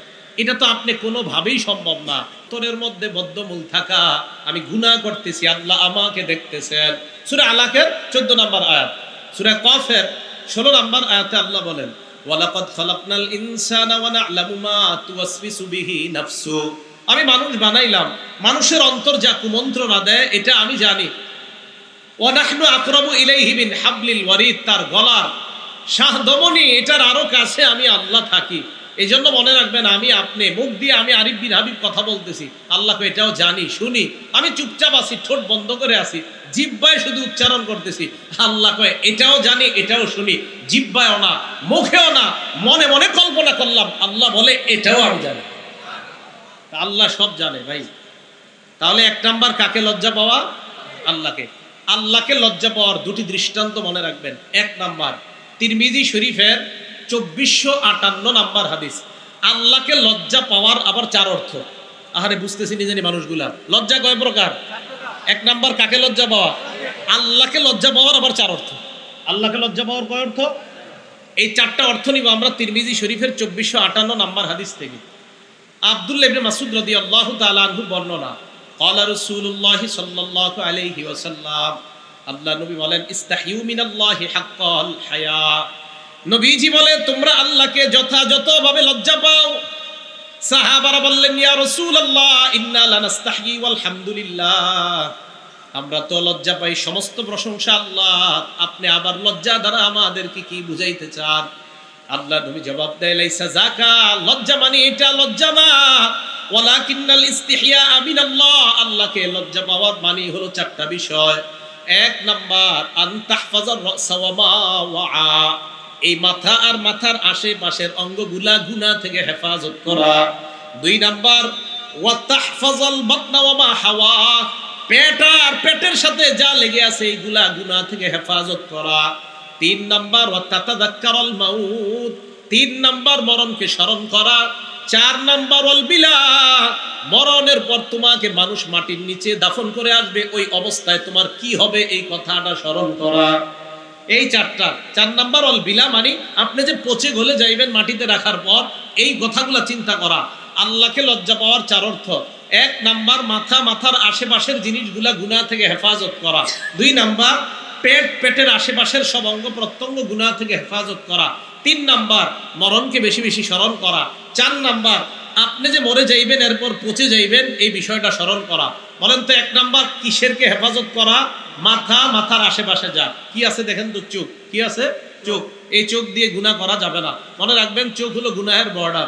এটা তো আপনি কোনোভাবেই সম্ভব না। তোরের মধ্যে বদ্ধমূল থাকা, আমি গুনাহ করতেছি, আল্লাহ আমাকে দেখতেছেন। সূরা আলাকের 14 নম্বর আয়াত। সূরা কফের 16 নম্বর আয়াতে আল্লাহ বলেন, ওয়ালাকাদ খালাকনাল ইনসানা ওয়া না'লামু মা তুওয়াসবিসু বিহি নাফসু, আমি মানুষ বানাইলাম, মানুষের অন্তর যা কুমন্ত্রণা দেয় এটা আমি জানি। ওয়া নাহনু আকরাবু ইলাইহি মিন হাবলিল ওয়ারিদ, তার গলার শাহ দমনি এটার আরো কাছে আমি আল্লাহ থাকি। এই জন্য মনে রাখবেন, আমি আপনি মুখ দিয়ে আমি আরিফ বিন হাবিব কথা বলতেছি, আল্লাহকে এটাও জানি শুনি, আমি চুপচাপ আছি, ঠোঁট বন্ধ করে আছি, জিহ্বায় শুধু উচ্চারণ করতেছি, আল্লাহ কয় এটাও জানি এটাও শুনি, জিহ্বায়ও না মুখেও না, মনে মনে কল্পনা করলাম, আল্লাহ বলে এটাও আমি জানি। আল্লাহ সব জানে ভাই। তাহলে এক নাম্বার কাকে লজ্জা পাওয়া? আল্লাহকে। আল্লাহকে লজ্জা পাওয়ার দুটি দৃষ্টান্ত মনে রাখবেন। এক নাম্বার তিরমিজি শরীফের 2458 নাম্বার হাদিস। আল্লাহকে লজ্জা পাওয়ার আবার চার অর্থ। আহারে বুঝতেছি নি জানি মানুষগুলা, লজ্জা কয় প্রকার? এক নাম্বার কাকে লজ্জা পাওয়া? আল্লাহকে লজ্জা পাওয়ার আবার চার অর্থ। আল্লাহকে লজ্জা পাওয়ার কয় অর্থ? এই চারটা অর্থ নিব আমরা তিরমিজি শরীফের 2458 নাম্বার হাদিস থেকে। আব্দুল্লাহ ইবনে মাসউদ রাদিয়াল্লাহু তাআলা আনহু বর্ণনা, ক্বালা রাসূলুল্লাহ সাল্লাল্লাহু আলাইহি ওয়াসাল্লাম, আল্লাহ নবী বলেন, ইস্তাহিউ মিনাল্লাহি হাক্কাল হায়া। নবীজি বলে তোমরা আল্লাহকে যথাযথভাবে লজ্জা পাও। সাহাবারা বললেন, ইয়া রাসূলুল্লাহ ইন্না লানাস্তাহি ওয়াল হামদুলিল্লাহ, আমরা তো লজ্জা পাই, সমস্ত প্রশংসা আল্লাহ, আপনি আবার লজ্জা দ্বারা আমাদেরকে কি বুঝাইতে চান? আল্লাহ নবী জবাব দেয়, লাইসা যাকা, লজ্জা মানে এটা লজ্জা না, ওয়ালাকিন্নাল ইস্তিহিয়া মিনাল্লাহ, আল্লাহকে লজ্জা পাওয়ার মানে হলো চারটা বিষয়। এক নাম্বার আন তাহফাজার রাসা ওয়া মা ওয়া, এই মাথা আর মাথার আশেপাশের অঙ্গগুলা গুনাহ থেকে হেফাজত করা। দুই নাম্বার ওয়া তাহফাজাল বাতনা ওয়া মা হাওয়া, পেট আর পেটের সাথে যা লেগে আছে এইগুলা গুনাহ থেকে হেফাজত করা। তিন নাম্বার ওয়া তাতাযাক্কারুল মাউত, তিন নাম্বার মরণকে স্মরণ করা। চার নাম্বার ওয়াল বিলা, মরণের পর তোমাকে মানুষ মাটির নিচে দাফন করে আসবে, ওই অবস্থায় তোমার কি হবে এই কথাটা স্মরণ করা। এই চারটা। চার নাম্বার ওয়াল বিলা মানে আপনি যে পচে গলে যাইবেন মাটিতে রাখার পর, এই কথাগুলো চিন্তা করা। আল্লাহকে লজ্জা পাওয়ার চার অর্থ। এক নাম্বার মাথা, মাথার আশেপাশের জিনিসগুলা গুনাহ থেকে হেফাজত করা। দুই নাম্বার পেট, পেটের আশেপাশের সব অঙ্গ প্রত্যঙ্গ গুনাহ থেকে হেফাজত করা। তিন নাম্বার মরণকে বেশি বেশি স্মরণ করা। চার নাম্বার আপনি যে মরে যাইবেন এরপর পচে যাইবেন এই বিষয়টা স্মরণ করা। বলেন তো এক নাম্বার কিসেরকে হেফাজত করা? মাথা, মাথার আশেপাশে যা কি আছে দেখেন তো, চোখ কি আছে? চোখ। এই চোখ দিয়ে গুনাহ করা যাবে না। মনে রাখবেন চোখ হলো গুনাহের বর্ডার।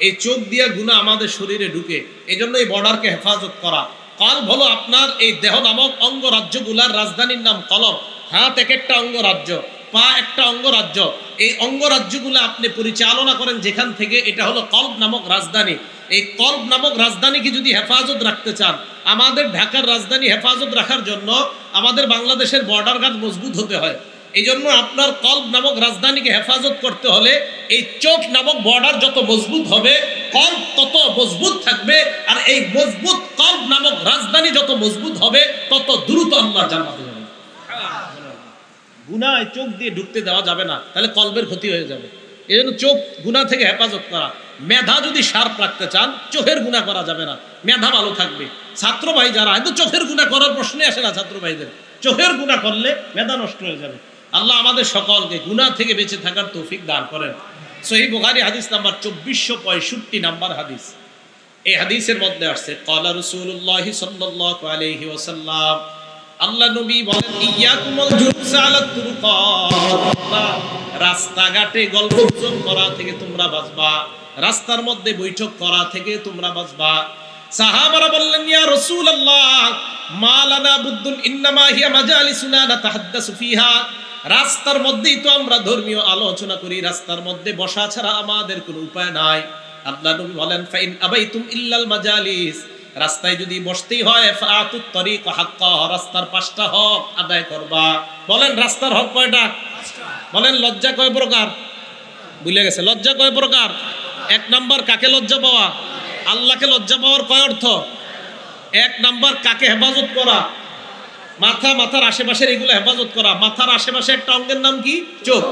এই চোখ দিয়ে গুনাহ আমাদের শরীরে ঢুকে, এই জন্য এই বর্ডারকে হেফাজত করা। কলব হলো আপনার এই দেহ নামক অঙ্গরাজ্যগুলার রাজধানীর নাম কলব। হাত এক একটা অঙ্গরাজ্য, পা একটা অঙ্গরাজ্য। এই অঙ্গরাজ্যগুলো আপনি পরিচালনা করেন যেখান থেকে, এটা হলো কলব নামক রাজধানী। এই কলব নামক রাজধানীকে যদি হেফাজত রাখতে চান, আমাদের ঢাকার রাজধানী হেফাজত রাখার জন্য আমাদের বাংলাদেশের বর্ডার গার্ড মজবুত হতে হয়। এই জন্য আপনার কলব নামক রাজধানীকে হেফাজত করতে হলে এই চোখ নামক বর্ডার যত মজবুত হবে, কলব তত মজবুত থাকবে। আর এই মজবুত কলব নামক রাজধানী যত মজবুত হবে, তত দ্রুত আল্লাহ জান্নাতে যাবে। গুনাহ চোখ দিয়ে ঢুকতে দেওয়া যাবে না, তাহলে কলবের ক্ষতি হয়ে যাবে। এই জন্য চোখ গুনাহ থেকে হেফাজত করা। মেধা যদি শার্প রাখতে চান, চোখের গুনাহ করা যাবে না, মেধা ভালো থাকবে। ছাত্র ভাই যারা, কিন্তু চোখের গুনাহ করার প্রশ্নে আসে না ছাত্র ভাইদের, চোখের গুনাহ করলে মেধা নষ্ট হয়ে যাবে। আল্লাহ আমাদের সকলকে গুনাহ থেকে বেঁচে থাকার তৌফিক দান করেন। সহিহ বুখারী হাদিস নাম্বার 2465 নাম্বার হাদিস। এই হাদিসের মধ্যে আসছে, ক্বালা রাসূলুল্লাহ সাল্লাল্লাহু আলাইহি ওয়াসাল্লাম, আল্লাহ নবী বলেন, ইয়াকুমুল জুলুস আলা তুরুকাত, রাস্তাঘাটে গল্পগুজব করা থেকে তোমরা বাঁচবা, রাস্তার মধ্যে বৈঠক করা থেকে তোমরা বাঁচবা। সাহাবারা বললেন, ইয়া রাসূলুল্লাহ মা লানা বুদ্দুন ইন্নামা হিয়া মাজালিসুনা নাতাহাদ্দাসু ফিহা, রাস্তার মধ্যেই তো আমরা ধর্মীয় আলোচনা করি, রাস্তার মধ্যে বসা ছাড়া আমাদের কোনো উপায় নাই। আল্লাহ নবী বলেন, ফাইন আবাইতুম ইল্লাল মাজালিস, রাস্তায় যদি বসতেই হয়, ফাআতুত তরিক হাক্কা, রাস্তার 5টা হক আদায় করবা। বলেন রাস্তার হক কয়টা? বলেন লজ্জা কয় প্রকার? ভুলে গেছে, লজ্জা কয় প্রকার? এক নাম্বার কাকে লজ্জা পাওয়া? আল্লাহকে লজ্জা পাওয়ার কয় অর্থ? এক নাম্বার কাকে হেফাজত করা? মাথা, মাথার আশেপাশের এগুলো হেফাজত করা। মাথার আশেপাশে একটা অঙ্গের নাম কি? চোখ।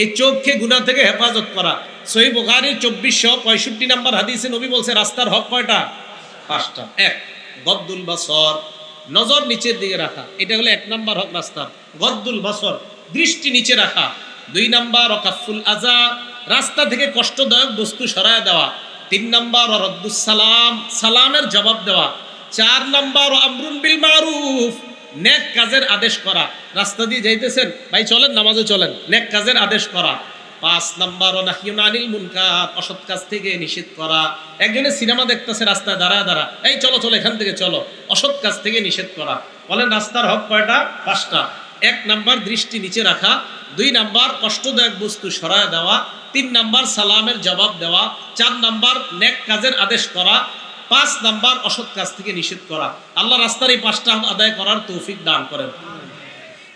এই চোখকে গুনাহ থেকে হেফাজত করা। সহিহ বুখারীর 2465 নাম্বার হাদিসে নবী বলছে রাস্তার হক কয়টা? 5টা। এক, গদ্দুল বাসর, নজর নিচের দিকে রাখা, এটা হলো এক নাম্বার হক রাস্তার। গদ্দুল বাসর, দৃষ্টি নিচে রাখা। 2 নাম্বার ওয়াকাফুল আযা, রাস্তা থেকে কষ্টদায়ক বস্তু সরায় দেওয়া। 3 নাম্বার রদ্দুস সালাম, সালামের জবাব দেওয়া। 4 নাম্বার আমরুন বিল মারুফ, নেক কাজের আদেশ করা। রাস্তা দিয়ে যাইতেছেন, ভাই চলেন নামাজে চলেন, নেক কাজের আদেশ করা। 5 নাম্বার নাহিয়ুন আনিল মুনকার, অসৎ কাজ থেকে নিষেধ করা। একজনে সিনেমা দেখতেছে রাস্তায় দাঁড়া দাঁড়া, এই চলো চলো এখান থেকে চলো, অসৎ কাজ থেকে নিষেধ করা। বলেন রাস্তার হক কয়টা? 5টা। 1 নাম্বার দৃষ্টি নিচে রাখা, 2 নাম্বার কষ্টদায়ক বস্তু সরায় দেওয়া, 3 নাম্বার সালামের জবাব দেওয়া, 4 নাম্বার নেক কাজের আদেশ করা, 5 নাম্বার অসৎ কাজ থেকে নিষেধ করা। আল্লাহ রাস্তার এই 5টা আদায় করার তৌফিক দান করেন।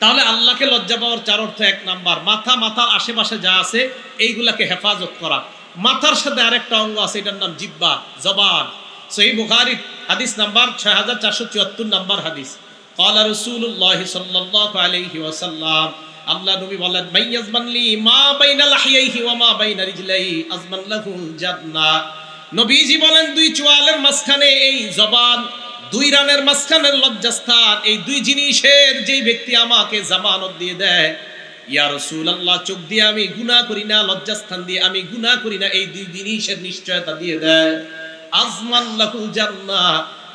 তাহলে আল্লাহকে লজ্জা পাওয়ার 4 অর্থ, 1 নাম্বার মাথা, মাথার আশেপাশে যা আছে এইগুলাকে হেফাজত করা। মাথার সাথে আরেকটা অঙ্গ আছে, এটার নাম জিহ্বা, জবান। সহিহ বুখারী হাদিস নাম্বার 6474 নাম্বার হাদিস। ক্বালা রাসূলুল্লাহ সাল্লাল্লাহু আলাইহি ওয়াসাল্লাম, আল্লাহ নবী বলেন, মাইয়াজমান লি মা বাইনা লাহিয়াইহি ওয়া মা বাইনা রিজলাইহি আজমান লাহুল জান্নাহ। নবীজি বলেন 2 চোয়ালের মাঝখানে এই জবান, 2 রানের মাঝখানের লজ্জাস্থান, এই 2 জিনিসের যেই ব্যক্তি আমাকে জামানত দিয়ে দেয়, ইয়া রাসূলুল্লাহ চোখ দিয়ে আমি গুনাহ করি না, লজ্জাস্থান দিয়ে আমি গুনাহ করি না, এই 2 জিনিসের নিশ্চয়তা দিয়ে দেয়, আজমান লাহুল জান্নাহ,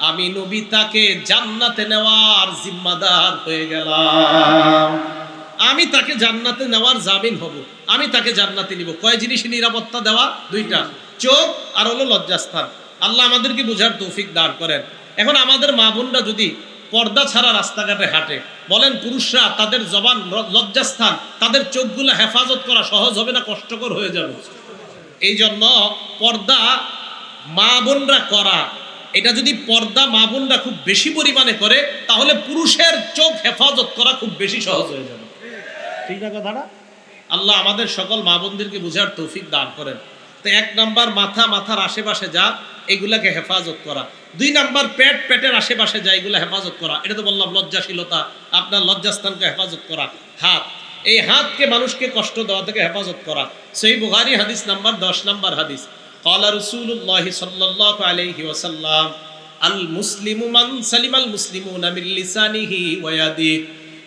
আমি নবী তাকে জান্নাতে নেওয়ার জিম্মাদার হয়ে গেলাম। আমি তাকে জান্নাতে নেওয়ার জামিন হব, আমি তাকে জান্নাতে নিব। কয় জিনিসের নিরাপত্তা দেওয়া? 2টা, চোখ আর হলো লজ্জাস্থান। আল্লাহ আমাদেরকে বুঝার তৌফিক দান করেন। এখন আমাদের মা বোনরা যদি পর্দা ছাড়া রাস্তাঘাটে হাঁটে, বলেন পুরুষরা তাদের জবান, লজ্জাস্থান, তাদের চোখগুলো হেফাজত করা সহজ হবে না কষ্টকর হয়ে যাবে? এই জন্য পর্দা মা বোনরা করা, এটা যদি পর্দা মা বোনরা খুব বেশি পরিমাণে করে, তাহলে পুরুষের চোখ হেফাজত করা খুব বেশি সহজ হয়ে যাবে। ঠিক না কথাটা? আল্লাহ আমাদের সকল মা বোনদেরকে বুঝার তৌফিক দান করেন। তো 1 নাম্বার মাথা, মাথার আশেপাশে যা এগুলাকে হেফাজত করা। 2 নাম্বার পেট, পেটের আশেপাশে যা এগুলা হেফাজত করা। এটা তো বললাম লজ্জাশীলতা, আপনার লজ্জাস্থানকে হেফাজত করা। হাত, এই হাতকে মানুষকে কষ্ট দেওয়া থেকে হেফাজত করা। সহিহ বুখারী হাদিস নাম্বার 10 নাম্বার হাদিস। ক্বালা রাসূলুল্লাহ সাল্লাল্লাহু আলাইহি ওয়াসাল্লাম, আল মুসলিমু মান সালিমাল মুসলিমুনা মিন লিসানিহি ওয়া ইয়াদিহি।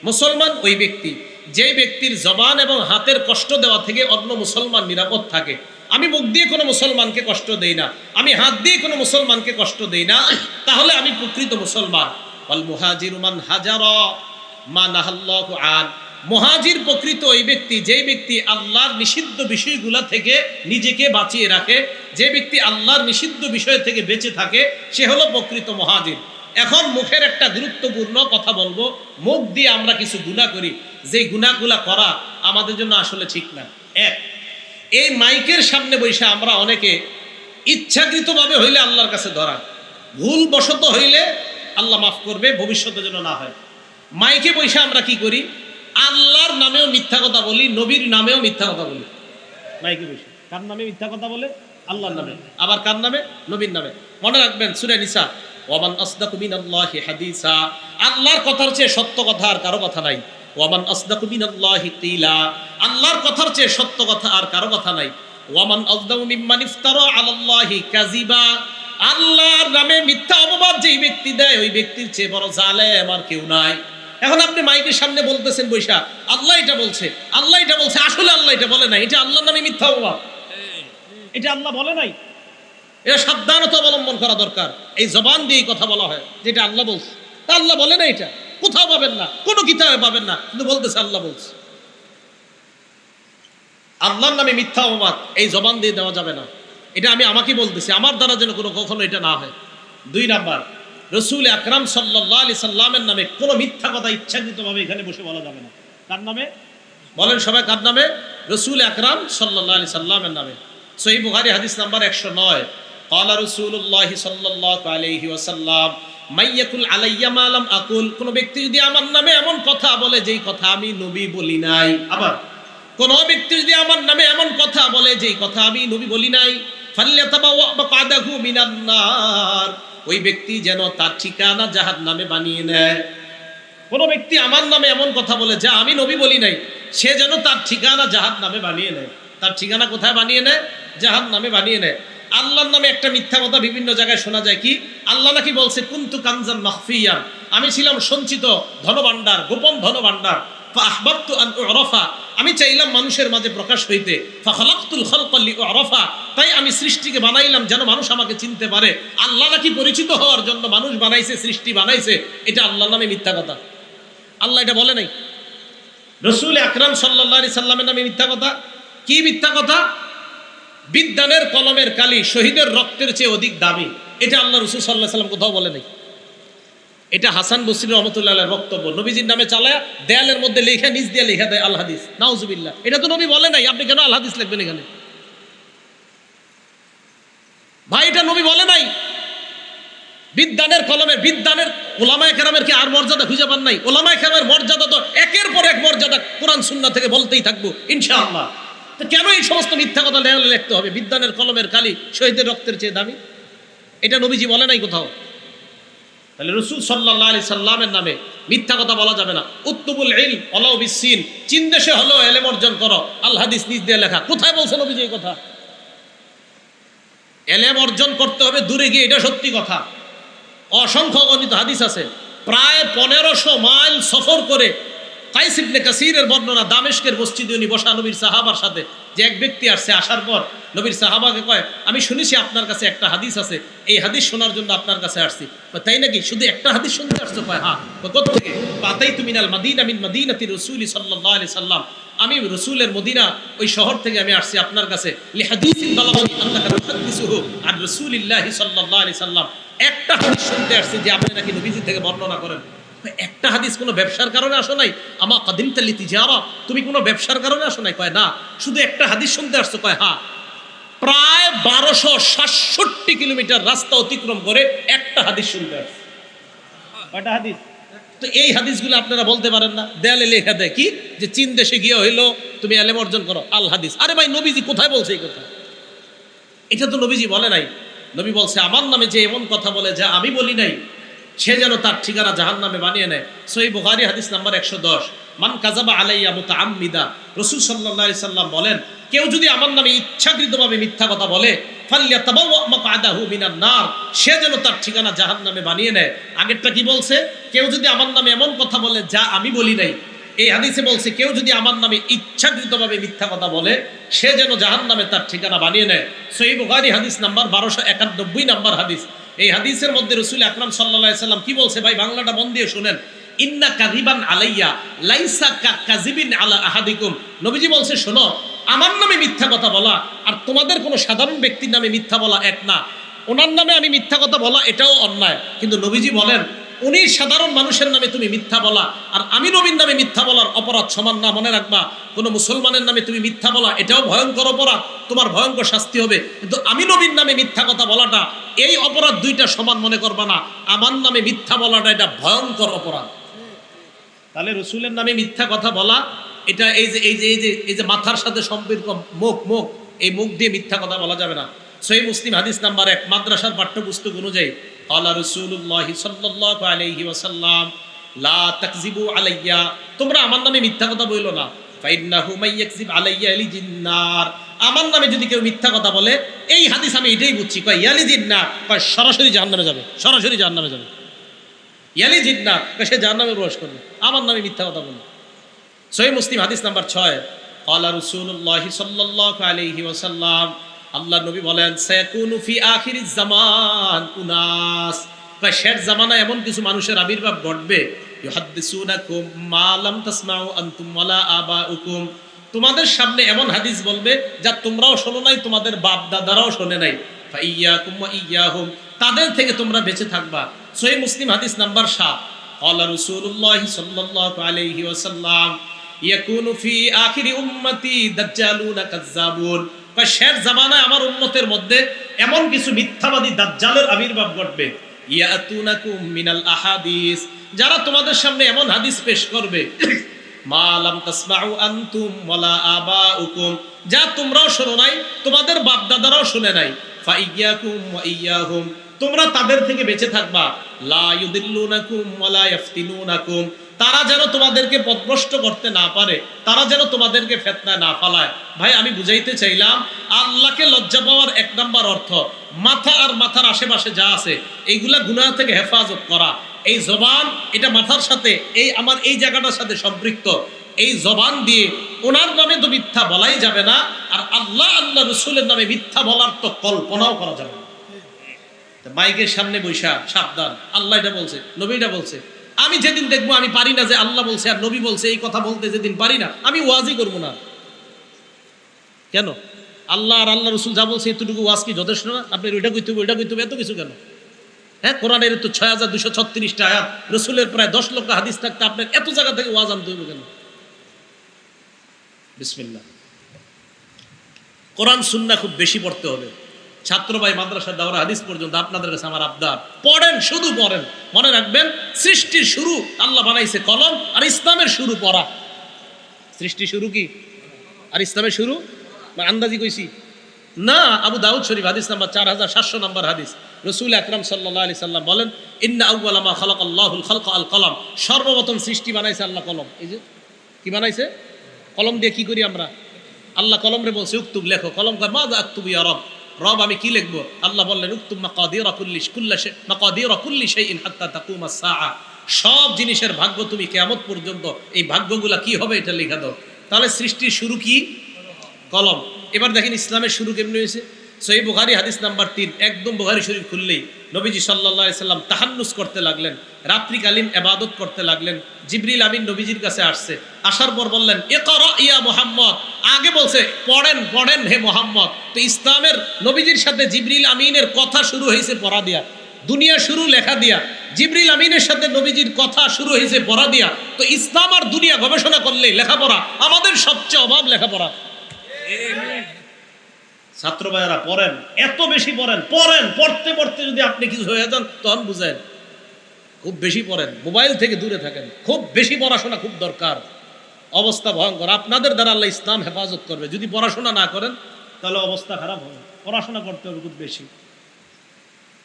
মুসলমান ওই ব্যক্তি যেই ব্যক্তির জবান এবং হাতের কষ্ট দেওয়া থেকে অন্য মুসলমান নিরাপদ থাকে। আমি মুখ দিয়ে কোনো মুসলমানকে কষ্ট দেই না, আমি হাত দিয়ে কোনো মুসলমানকে কষ্ট দেই না, তাহলে আমি প্রকৃত মুসলমান। ওয়াল মুহাজিরু মান হাজারা মা নাহাল্লাহু আন। মুহাজির প্রকৃত ওই ব্যক্তি যেই ব্যক্তি আল্লাহর নিষিদ্ধ বিষয়গুলা থেকে নিজেকে বাঁচিয়ে রাখে, যে ব্যক্তি আল্লাহর নিষিদ্ধ বিষয় থেকে বেঁচে থাকে, সে হলো প্রকৃত মুহাজির। এখন মুখের একটা গুরুত্বপূর্ণ কথা বলবো। মুখ দিয়ে আমরা কিছু গুনাহ করি, যে গুনাহগুলা করা আমাদের জন্য আসলে ঠিক না। এই মাইকের সামনে বসে আমরা অনেকে ইচ্ছাকৃতভাবে হইলে আল্লাহর কাছে ধরা, ভুল বশত হইলে আল্লাহ মাফ করবে, ভবিষ্যতে যেন না হয়। মাইকে বসে আমরা কি করি? আল্লাহর নামেও মিথ্যা কথা বলি, নবীর নামেও মিথ্যা কথা বলি। মাইকে বসে কার নামে মিথ্যা কথা বলে? আল্লাহর নামে। আবার কার নামে? নবীর নামে। মনে রাখবেন সূরা নিসা, ওয়ামান আসদাকু মিনাল্লাহি হাদিসা, আল্লাহর কথার চেয়ে সত্য কথা আর কারো কথা নাই। ওয়ামান আসদাকু মিনাল্লাহি কিলা, আল্লাহর কথার চেয়ে সত্য কথা আর কারো কথা নাই। ওয়ামান আযদামু মিম্মান ইফতারা আলাল্লাহি কাযিবা, আল্লাহর নামে মিথ্যা অপবাদ যেই ব্যক্তি দেয় ওই ব্যক্তির চেয়ে বড় জালেম আর কেউ নাই। এখন আপনি মাইকের সামনে বলতেছেন বৈশা, আল্লাহ এটা বলছে, আল্লাহ এটা বলছে, আসলে আল্লাহ এটা বলে নাই, এটা আল্লাহর নামে মিথ্যা অপবাদ, এটা আল্লাহ বলে নাই। এটা সাবধানতা অবলম্বন করা দরকার। এই জবান দিয়ে কথা বলা হয় যেটা আল্লাহ বলছে, তা আল্লাহ বলে না, এটা কোথাও পাবেন না, কোনো কিতাবে পাবেন না, কিন্তু বলতেছে আল্লাহ বলছে। আল্লাহর নামে মিথ্যা অপবাদ এই জবান দিয়ে দেওয়া যাবে না। এটা আমি আমাকে বলতেছি, আমার দ্বারা যেন কখনো এটা না হয়। 2 নাম্বার, রাসূল আকরাম সাল্লাল্লাহু আলাইহি সাল্লামের নামে কোনো মিথ্যা কথা ইচ্ছাকৃতভাবে এখানে বসে বলা যাবে না। কার নামে বলেন সবাই? কার নামে? রাসূল আকরাম সাল্লাল্লাহু আলাইহি সাল্লামের নামে। সহিহ বুখারী হাদিস নাম্বার 109। ক্বালা রাসূলুল্লাহ সাল্লাল্লাহু আলাইহি ওয়াসাল্লাম, মাইয়াকুল আলাইয়া মা লাম আকুল, কোন ব্যক্তি যদি আমার নামে এমন কথা বলে যেই কথা আমি নবী বলি নাই। আবার কোন ব্যক্তি যদি আমার নামে এমন কথা বলে যেই কথা আমি নবী বলি নাই, ফাল্যাতাবাওয়া মাকআদাহু মিনান নার, ওই ব্যক্তি যেন তার ঠিকানা জাহান্নামে বানিয়ে নেয়। কোন ব্যক্তি আমার নামে এমন কথা বলে যা আমি নবী বলি নাই, সে যেন তার ঠিকানা জাহান্নামে বানিয়ে নেয়। তার ঠিকানা কোথায় বানিয়ে নেয়? জাহান্নামে বানিয়ে নেয়। আল্লাহর নামে একটা মিথ্যা কথা বিভিন্ন জায়গায় শোনা যায়, কি আল্লাহ নাকি বলছে কুনতু কানজান মাখফিয়ান, আমি ছিলাম সঞ্চিত ধনভাণ্ডার, গোপন ধনভাণ্ডার। ফাআহবাবতু আন উরাফা, আমি চাইলাম মানুষের মাঝে প্রকাশ হইতে। ফাখালাকতুল খালকা লিউরাফা, তাই আমি সৃষ্টিকে বানাইলাম যেন মানুষ আমাকে চিনতে পারে। আল্লাহ নাকি পরিচিত হওয়ার জন্য মানুষ বানাইছে, সৃষ্টি বানাইছে, এটা আল্লাহর নামে মিথ্যা কথা। আল্লাহ এটা বলে নাই। রাসূল আকরাম সাল্লাল্লাহু আলাইহি সাল্লামের নামে মিথ্যা কথা, কি মিথ্যা কথা? বিদ্যানের কলমের কালি শহীদের রক্তের চেয়ে অধিক দামি। এটা আল্লাহ রাসূল সাল্লাল্লাহু আলাইহি ওয়াসাল্লাম কোথাও বলে নাই। এটা হাসান বসরি রহমতুল্লাহ আলাইহির বক্তব্য। নবীজির নামে চালায়া দেয়ালের মধ্যে লেখা, নিচ দিয়ে লেখা দেয় আল হাদিস। নাউজুবিল্লাহ। এটা তো নবী বলে নাই, আপনি কেন আল হাদিস লিখবেন এখানে? ভাই এটা নবী বলে নাই। বিদ্যানের কলমে, বিদ্যানের ওলামায়ে কেরামের কি আর মর্যাদা খুঁজে পান নাই? ওলামায়ে কেরামের মর্যাদা তো একের পর এক মর্যাদা কোরআন সুন্নাহ থেকে বলতেই থাকবো ইনশাআল্লাহ। তো কেন এই সমস্ত মিথ্যা কথা লিখতে হবে? বিদ্যানের কলমের কালি শহীদের রক্তের চেয়ে দামি, এটা নবীজি বলে নাই কোথাও। তাহলে রাসূল সাল্লাল্লাহু আলাইহি সাল্লামের নামে মিথ্যা কথা বলা যাবে না। উত্তুবুল ইলম ওয়ালাউ বিসসিন, চীন দেশে হলো ইলম অর্জন করো, আল হাদিস নিজ দিয়ে লেখা। কোথায় বলছেন নবীজি এই কথা? ইলম অর্জন করতে হবে দূরে গিয়ে, এটা সত্যি কথা। অসংখ্য গণিত হাদিস আছে। প্রায় 1500 মাইল সফর করে কাইস ইবনে কাসিরের বর্ণনা, দামেস্কের মসজিদে উনি বসা নবীর সাহাবার সাথে, যে এক ব্যক্তি আসছে, আসার পর নবীর সাহাবাকে কয়, আমি শুনেছি আপনার কাছে একটা হাদিস আছে, এই হাদিস শোনার জন্য আপনার কাছে আসছি। তাই নাকি? শুধু একটা হাদিস শুনতে আসছো? কয় হ্যাঁ। কোত্থেকে? আতাইতু মিনাল মাদিনা মিন মাদিনাতি রাসূলি সাল্লাল্লাহু আলাইহি সাল্লাম, আমি রাসূলের মদিনা ওই শহর থেকে আমি আসছি আপনার কাছে। লিহাদিসিন বালাগানি আন্নাকা তুহাদ্দিসুহু আন রাসূলিল্লাহি সাল্লাল্লাহু আলাইহি সাল্লাম, একটা হাদিস শুনতে আসছে যে আপনি নাকি নবীজি থেকে বর্ণনা করেন। একটা হাদিস কোনো ব্যবসার কারণে আসো নাই? আমা কাদিমতা লিতিজারা, তুমি কোনো ব্যবসার কারণে আসো নাই? কয় না। শুধু একটা হাদিস শুনতে আসছো? কয় হ্যাঁ। প্রায় 1267 কিলোমিটার রাস্তা অতিক্রম করে একটা হাদিস শুনতে আসছে। কয়টা হাদিস? তো এই হাদিসগুলো আপনারা বলতে পারেন না? দেয়ালে লেখা দেয় কি যে চীন দেশে গিয়ে হইলো তুমি ইলম অর্জন করো, আল হাদিস। আরে ভাই নবীজি কোথায় বলছে এই কথা? এটা তো নবীজি বলে নাই। নবী বলছে আমার নামে যে এমন কথা বলে যা আমি বলি নাই, সে যেন তার ঠিকানা জাহান্নামে বানিয়ে নেয়। সহিহ বুখারী হাদিস নাম্বার 110, মান কাযাবা আলাইয়া মুতাআম্মিদা, রাসূল সাল্লাল্লাহু আলাইহি সাল্লাম বলেন, কেউ যদি আমার নামে ইচ্ছাকৃতভাবে মিথ্যা কথা বলে, ফালইয়াতাবাওয়া মাকআদাহু মিনান নার, সে যেন তার ঠিকানা জাহান্নামে বানিয়ে নেয়। আগেরটা কি বলছে? কেউ যদি আমার নামে এমন কথা বলে যা আমি বলি নাই। এই হাদিসে বলছে কেউ যদি আমার নামে ইচ্ছাকৃতভাবে মিথ্যা কথা বলে, সে যেন জাহান্নামে তার ঠিকানা বানিয়ে নেয়। সহিহ বুখারী হাদিস নাম্বার 1291 নাম্বার হাদিস। এই হাদিসের মধ্যে রাসূল আকরাম সাল্লাল্লাহু আলাইহি সাল্লাম কি বলছে? ভাই বাংলাটা মন দিয়ে শুনেন। ইন্না কাযিবান আলাইয়া লাইসা কাযিবিন আলা আহাদিকুম, নবীজি বলছে শোনো, আমার নামে মিথ্যা কথা বলা আর তোমাদের কোনো সাধারণ ব্যক্তির নামে মিথ্যা বলা এক না। ওনার নামে আমি মিথ্যা কথা বলা এটাও অন্যায়, কিন্তু নবীজি বলেন উনি সাধারণ মানুষের নামে তুমি মিথ্যা বলা আর আমি নবীর নামে মিথ্যা বলার অপরাধ সমান না। মনে রাখবা, কোনো মুসলমানের নামে তুমি মিথ্যা বলা এটাও ভয়ঙ্কর অপরাধ, তোমার ভয়ঙ্কর শাস্তি হবে, কিন্তু আমি নবীর নামে মিথ্যা কথা বলাটা, এই অপরাধ দুইটা সমান মনে করবা না। আমার নামে মিথ্যা বলাটা এটা ভয়ঙ্কর অপরাধ। তাহলে রসুলের নামে মিথ্যা কথা বলা এটা এই যে মাথার সাথে সম্পর্ক, মুখ, এই মুখ দিয়ে মিথ্যা কথা বলা যাবে না। সহিহ মুসলিম হাদিস নাম্বার 1, মাদ্রাসার পাঠ্যপুস্তক অনুযায়ী, ক্বালা রাসূলুল্লাহ সাল্লাল্লাহু আলাইহি ওয়াসাল্লাম, লা তাকযিবু আলাইয়া, তোমরা আমার নামে মিথ্যা কথা বইলো না। ফাইন্নাহু মাইয়াকযিব আলাইয়া ইয়ালিজিন নার, আমার নামে যদি কেউ মিথ্যা কথা বলে, এই হাদিস আমি এটাই বুঝছি, কয় ইয়ালিজিন নার, কয় সরাসরি জাহান্নামে যাবে, সরাসরি জাহান্নামে যাবে। ইয়ালিজিন নার, কয় সে জাহান্নামে প্রবেশ করবে আমার নামে মিথ্যা কথা বলে। সহিহ মুসলিম হাদিস নাম্বার 6, ক্বালা রাসূলুল্লাহ সাল্লাল্লাহু আলাইহি ওয়াসাল্লাম, আল্লাহ নবী বলেন, সায়াকুনু ফি আখিরিজ জামান উনাস, শেষ জামানায় এমন কিছু মানুষের আবির্ভাব ঘটবে, ইউহাদ্দিসুনাকুম মা লাম তাসমাউ আনতুম ওয়ালা আবাউকুম, তোমাদের সামনে এমন হাদিস বলবে যা তোমরাও শোনো নাই, তোমাদের বাপ দাদারাও শোনে নাই। ফাইয়াকুম ওয়া ইয়াহুম, তাদের থেকে তোমরা বেঁচে থাকবা। সহিহ মুসলিম হাদিস নাম্বার 7, ক্বালা রাসূলুল্লাহ সাল্লাল্লাহু আলাইহি ওয়াসাল্লাম, ইয়াকুনু ফি আখিরি উম্মতি দাজ্জালুনা কাজ্জাবুন, শেষ জামানায় আমার উম্মতের মধ্যে এমন কিছু মিথ্যাবাদী দাজ্জালের আবির্ভাব ঘটবে। ইয়াতুনাকুম মিনাল আহাদিস, যারা তোমাদের সামনে এমন হাদিস পেশ করবে, মা লাম তাসমাউ আনতুম ওয়ালা আবাউকুম, যা তোমরাও শোনো নাই, তোমাদের বাপ দাদারাও শুনে নাই। ফাইয়াকুম ওয়া ইয়াহুম, তোমরা তাদের থেকে বেঁচে থাকবা। লা ইউদিল্লুনাকুম ওয়ালা ইফতিনুনাকুম, তারা যেন তোমাদেরকে পথভ্রষ্ট করতে না পারে, তারা যেন তোমাদেরকে ফিতনায় না ফালায়। ভাই আমি বুঝাইতে চাইলাম, আল্লাহকে লজ্জা পাওয়ার 1 নাম্বার অর্থ মাথা আর মাথার আশেপাশে যা আছে এইগুলা গুনাহ থেকে হেফাজত করা। এই জবান, এটা মাথার সাথে, এই আমার এই জায়গাটার সাথে সম্পৃক্ত। এই জবান দিয়ে ওনার নামে তো মিথ্যা বলাই যাবে না, আর আল্লাহ রসুলের নামে মিথ্যা বলার তো কল্পনাও করা যাবে না। মাইকের সামনে বৈশা সাবধান, আল্লাহ এটা বলছে, নবী এটা বলছে। আমি যেদিন দেখবো আমি পারি না যে আল্লাহ বলছে আর নবী বলছে এই কথা বলতে, যেদিন পারি না আমি ওয়াজি করবো না। কেন? আল্লাহ আর আল্লাহ রসুল যা বলছে এতটুকু ওয়াজ কি যথেষ্ট না? আপনার ওইটা কইতে হবে, ওইটা কইতে হবে, এত কিছু কেন? হ্যাঁ, কোরআনের তো ৬,২৩৬টা আয়াত, রসুলের প্রায় ১০ লক্ষ হাদিস থাকতে আপনার এত জায়গা থেকে ওয়াজ আনতে হবে কেন? বিসমিল্লাহ। কোরআন সুন্নাহ খুব বেশি পড়তে হবে। ছাত্র ভাই মাদ্রাসা দাওরা হাদিস পর্যন্ত আপনাদের কাছে আমার আবদার, পড়েন, শুধু পড়েন। মনে রাখবেন, সৃষ্টির শুরু আল্লাহ বানাইছে কলম, আর ইসলামের শুরু পড়া। সৃষ্টির শুরু কি আর ইসলামের শুরু? আন্দাজি কইছি না। আবু দাউদ শরীফ হাদিস নাম্বার 4700 নম্বর হাদিস, রসুল আকরাম সাল্লাল্লাহু আলাইহি সাল্লাম বলেন, ইন্না আউওয়ালা মা খালাকাল্লাহুল খালকা আল কলম, সর্বপ্রথম সৃষ্টি বানাইছে আল্লাহ কলম। এই যে কি বানাইছে? কলম দিয়ে কি করি আমরা? আল্লাহ কলম রে বলছে উক্তুব, লেখো। কলম কয় মাযা আক্তুবু ইয়া রব, রব আমি কি লিখবো? আল্লাহ বললেন উক্তুব মাকাদিরা কুল্লি শাইইন হাত্তা তাকুমাস সাআ, সব জিনিসের ভাগ্য তুমি কিয়ামত পর্যন্ত এই ভাগ্যগুলা কি হবে এটা লিখা দাও। তাহলে সৃষ্টির শুরু কি? কলম। এবার দেখেন ইসলামের শুরু কেমনে হয়েছে। সহিহ বুখারী হাদিস নাম্বার 3, একদম বুখারী শরীফ খুললেই নবীজি সাল্লাল্লাহু আলাইহি সাল্লাম তাহান্নুস করতে লাগলেন, রাত্রিকালীন ইবাদত করতে লাগলেন। জিবরিল আমিন নবীজির কাছে আসছে, আসার পর বললেন ইকরা ইয়া মুহাম্মদ, আগে বলছে পড়েন পড়েন হে মুহাম্মদ। তো ইসলামের নবীজির সাথে জিবরিল আমিনের কথা শুরু হয়েছে পড়া দিয়া, দুনিয়া শুরু লেখা দিয়া। জিবরিল আমিনের সাথে নবীজির কথা শুরু হয়েছে পড়া দিয়া। তো ইসলাম আর দুনিয়া গবেষণা করলেই লেখাপড়া, আমাদের সবচেয়ে অভাব লেখাপড়া। ছাত্র ভাইয়েরা পড়েন, এত বেশি পড়েন, পড়েন, পড়তে পড়তে যদি আপনি কিছু হয়ে যান তখন বুঝেন। খুব বেশি পড়েন, মোবাইল থেকে দূরে থাকেন, খুব বেশি পড়াশোনা খুব দরকার। অবস্থা ভয়ঙ্কর, আপনাদের দ্বারা আল্লাহ ইসলাম হেফাজত করবে। যদি পড়াশোনা না করেন তাহলে অবস্থা খারাপ হবে। পড়াশোনা করতে হবে খুব বেশি।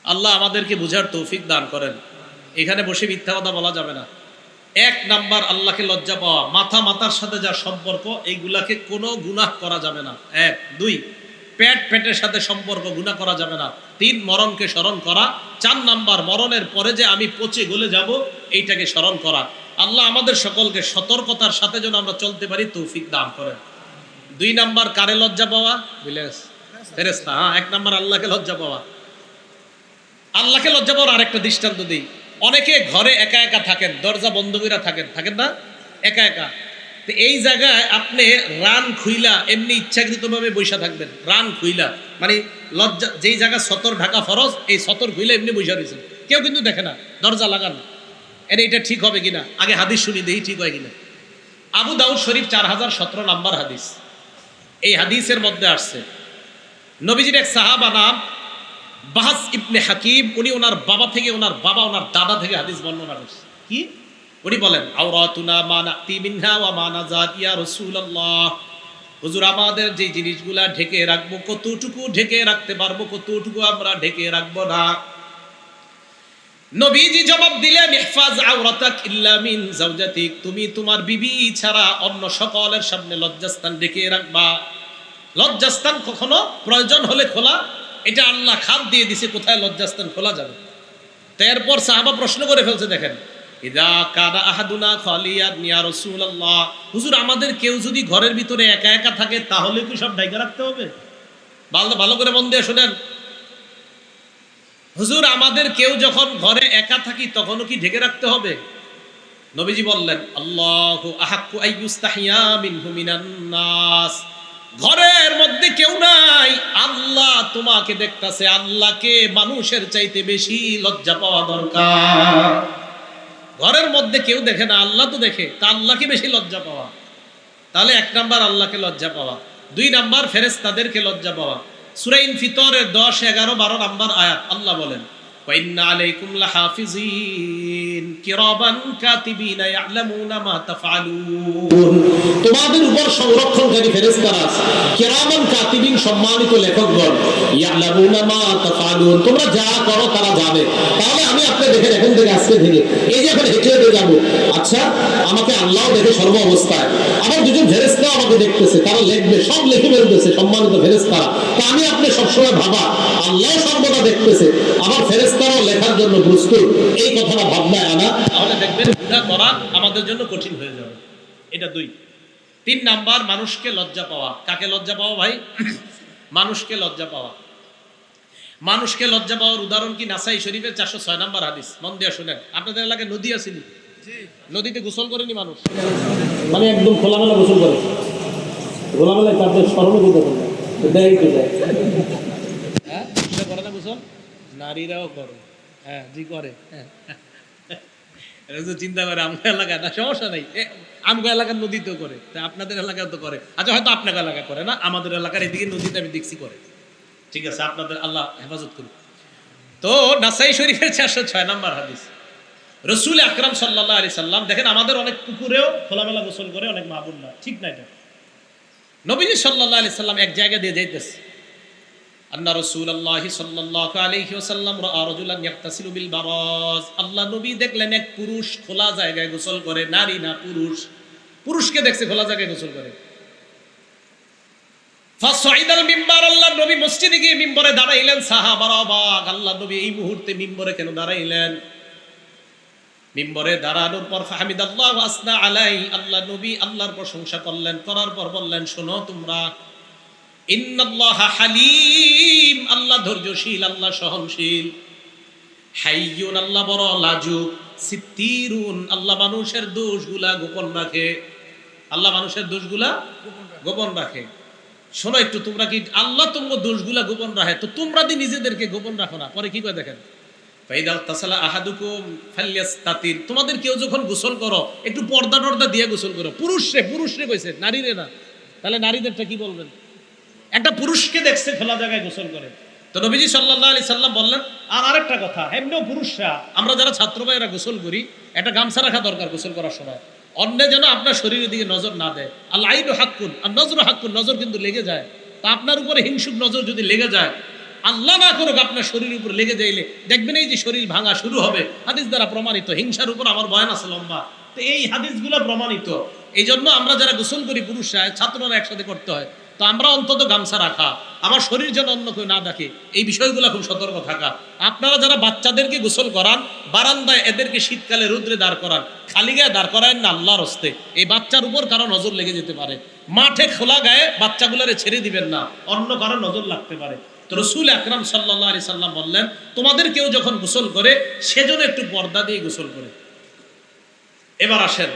আল্লাহ আমাদেরকে বুঝার তৌফিক দান করেন। এখানে বসে মিথ্যা কথা বলা যাবে না। 1 নাম্বার আল্লাহকে লজ্জা পাওয়া, মাথার সাথে যা সম্পর্ক এইগুলাকে কোনো গুনাহ করা যাবে না। 1, 2 পেটের সাথে সম্পর্ক গুনাহ করা যাবে না। 3 মরণকে স্মরণ করা। 4 নাম্বার মরণের পরে যে আমি পচে গলে যাব এইটাকে স্মরণ করা। আল্লাহ আমাদের সকলকে সতর্কতার সাথে যেন আমরা চলতে পারি তৌফিক দান করেন। 2 নাম্বার কারে লজ্জা পাওয়া? ফেরেশতা। 1 নাম্বার আল্লাহকে লজ্জা পাওয়া। আল্লাহকে লজ্জা পাওয়ার আরেকটা দৃষ্টান্ত দিই। অনেকে ঘরে একা একা থাকেন, দরজা বন্ধ করে থাকেন না, একা একা। তো এই জায়গায় আপনি রান খুইলা এমনি ইচ্ছাকৃতভাবে বৈশা থাকবেন, রান খুইলা মানে লজ্জা, যেই জায়গা সতর ঢাকা ফরজ, এই সতর খুইলা এমনি বৈশা রয়েছেন, কেউ কিন্তু দেখে না, দরজা লাগান। এটা ঠিক হবে কিনা আগে হাদিস শুনি, দেখি ঠিক হয় কিনা। আবু দাউদ শরীফ 4017 নাম্বার হাদিস। এই হাদিসের মধ্যে আসছে নবীজির এক সাহাবা নাম বাহাস ইবনে হাকিম, উনি ওনার বাবা থেকে, ওনার বাবা ওনার দাদা থেকে হাদিস বর্ণনা করছে। কি উনি বলেন, আওরাতুনা মা নাতি মিনহা ওয়া মা নাজাত ইয়া রাসূলুল্লাহ, হুজুর আমাদের যে জিনিসগুলা ঢেকে রাখবো কতটুকু ঢেকে রাখতে পারবো, কতটুকু আমরা ঢেকে রাখবো না। নবীজি জবাব দিলেন, ইহফাজ আওরাতাক ইল্লা মিন যাওজাতিক, তুমি তোমার বিবি ছাড়া অন্য সকলের সামনে লজ্জাস্থান ঢেকে রাখবা। লজ্জাস্থান কখনো প্রয়োজন হলে খোলা, এটা আল্লাহ খাদ দিয়ে দিছে, কোথায় লজ্জাস্থান খোলা যাবে। তো এরপর সাহাবা প্রশ্ন করে ফেলছে, দেখেন, ইদা কানা আহাদুনা খালিয়ান ইয়া রাসূলুল্লাহ, হুজুর আমাদের কেউ যদি ঘরের ভিতরে একা একা থাকে তাহলে কি সব ঢাকা রাখতে হবে? ভালো করে মন দিয়ে শুনেন, হুজুর আমাদের কেউ যখন ঘরে একা থাকি তখনও কি ঢেকে রাখতে হবে? নবীজি বললেন, আল্লাহু আহাক্কু আইয়ুস্তাহিয়া মিনহু মিনান নাস, ঘরের মধ্যে কেউ নাই, আল্লাহ তোমাকে দেখতাছে, আল্লাহকে মানুষের চাইতে বেশি লজ্জা পাওয়া দরকার। ঘরের মধ্যে কেউ দেখে না, আল্লাহ তো দেখে, তা আল্লাহকে বেশি লজ্জা পাওয়া। তাহলে 1 নাম্বার আল্লাহকে লজ্জা পাওয়া। 2 নাম্বার ফেরেশতাদেরকে লজ্জা পাওয়া। সূরা ইনফিতরের 10, 11, 12 নাম্বার আয়াত আল্লাহ বলেন, ওয়া ইন্না আলাইকুম লাহাফিজিন কিরামান কাতিবিনা ইয়ালামুনা মা তাফআলুন, তোমাদের উপর সংরক্ষণকারী ফেরেশতারা আছে, কিরামান কাতিবিন সম্মানিত লেখকগণ, ইয়ালামুনা মা তাফআলুন, তোমরা যা করো তারা জানে। তাহলে আমি আপনি দেখেন এখন থেকে আজকে থেকে এই যে এখন হেঁটে হেঁটে যাবো, আচ্ছা আমাকে আল্লাহ দেখে সর্ব অবস্থায়, আমার 2জন ফেরেশতা আমাকে দেখতেছে, তারা লিখবে, সব লিখে বেরোতেছে, সম্মানিত ফেরেশতারা। তা আমি আপনি সবসময় ভাবা আল্লাহ সর্বদা দেখতেছে, আমার ফেরেশতারাও লেখার জন্য প্রস্তুত, এই কথাটা ভাবনায় আনা, তাহলে দেখবেন গুনাহ করা আমাদের জন্য কঠিন হয়ে যাবে। এটা 2। 3 নাম্বার মানুষকে লজ্জা পাওয়া। কাকে লজ্জা পাওয়া ভাই? মানুষকে লজ্জা পাওয়া। মানুষকে লজ্জা পাওয়ার উদাহরণ কি? নাসাই শরীফের 406 নাম্বার হাদিস, মন দিয়ে শুনেন। আপনাদের এলাকায় নদী আসেনি? নদীতে গোসল করেনি মানুষ, মানে একদম খোলামেলা গোসল করে। গোলামেলায় তাদের স্মরণও দিতে পারলাম দেয় তো দেয়। হ্যাঁ করে না গোসল, নারীরাও করে। হ্যাঁ জি করে। হ্যাঁ চিন্তা করে আমগো এলাকায় না সমস্যা নেই, আমগো এলাকার নদীতেও করে, তা আপনাদের এলাকায় তো করে। আচ্ছা হয়তো আপনার এলাকায় করে না, আমাদের এলাকার এদিকে নদীতে আমি দেখছি করে। ঠিক আছে, আপনাদের আল্লাহ হেফাজত করুন। তো নাসাই শরীফের 406 নম্বর হাদিস, রসুল আকরাম সাল্লাল্লাহু আলাইহি সাল্লাম, দেখেন আমাদের অনেক পুকুরেও খোলামেলা গোসল করে অনেক মা বোনরা, ঠিক না এটা? নবীজি সাল্লাল্লাহু আলাইহি সাল্লাম এক জায়গা দিয়ে যাইতেছে, আন্না রাসূলুল্লাহি সাল্লাল্লাহু আলাইহি ওয়াসাল্লাম রাআ রাজুলান ইয়াগতাসিলু বিল বারাজ, আল্লাহ নবী দেখলেন এক পুরুষ খোলা জায়গায় গোসল করে, নারী না পুরুষ, পুরুষকে দেখছে খোলা জায়গায় গোসল করে। ফাসাইদাল মিম্বার, আল্লাহ নবী মসজিদে গিয়ে মিম্বরে দাঁড়াইলেন, সাহাবারা অবাক, আল্লাহ নবী এই মুহূর্তে মিম্বরে কেন দাঁড়াইলেন? মিম্বরে দাঁড়ানোর পর ফাহামিদাল্লাহু আসনা আলাই, আল্লাহ নবী আল্লাহর প্রশংসা করলেন, করার পর বললেন, শোনো তোমরা, ইন্নাল্লাহা হালিম, আল্লাহ ধৈর্যশীল, আল্লাহ সহনশীল, হাইয়ুন, আল্লাহ বড় লাজুক, সিত্তিরুন, আল্লাহ মানুষের দোষগুলা গোপন রাখে, আল্লাহ মানুষের দোষগুলা গোপন রাখে। শোনো একটু, তোমরা কি আল্লাহ তোমার দোষগুলা গোপন রাখে, তো তোমরা দি নিজেদেরকে গোপন রাখো না? পরে কি করে দেখেন, ফাইদাল তাসালা আহাদুকুম ফালইয়াস্তাতির, তোমাদের কেউ যখন গোসল করো একটু পর্দা টর্দা দিয়ে গোসল করো। পুরুষরে কইছে, নারীরে না। তাহলে নারীদেরটা কি বলবেন? একটা পুরুষকে দেখছে খোলা জায়গায় গোসল করে, তো নবীজি সাল্লাল্লাহু আলাইহি সাল্লাম বললেন, আর আরেকটা কথা, এমনিও পুরুষরা, আমরা যারা ছাত্র ভাইয়েরা গোসল করি, একটা গামছা রাখা দরকার গোসল করার সময়, অন্য যেন আপনার শরীরের দিকে নজর না দেয়। আল আইনু হাক্কুন আর নজরু হাক্কুন, নজর কিন্তু লেগে যায়। তা আপনার উপরে হিংসুক নজর যদি লেগে যায়, আল্লাহ না করুক আপনার শরীরের উপর লেগে যাইলে দেখবেন এই যে শরীর ভাঙা শুরু হবে। হাদিস দ্বারা প্রমাণিত, হিংসার উপর আমার বয়ান আছে লম্বা, তো এই হাদিসগুলো প্রমাণিত। এই জন্য আমরা যারা গোসল করি পুরুষরা, ছাত্ররা একসাথে করতে হয়, তো আমরা অন্তত গামছা রাখা, আমার শরীর যেন অন্য কেউ না দেখে, এই বিষয়গুলো খুব সতর্ক থাকা। আপনারা যারা বাচ্চাদেরকে গোসল করান, বারান্দায় এদেরকে শীতকালে রৌদ্রে দাঁড় করান, খালি গায়ে দাঁড় করায় না আল্লাহর হস্তে, এই বাচ্চার উপর কারো নজর লেগে যেতে পারে। মাঠে খোলা গায়ে বাচ্চাগুলোরে ছেড়ে দিবেন না, অন্য কারো নজর লাগতে পারে। তো রাসূল আকরাম সাল্লাল্লাহু আলাইহি সাল্লাম বললেন, তোমাদের কেউ যখন গোসল করে সেজন্য একটু পর্দা দিয়ে গোসল করে। এবার আসেন,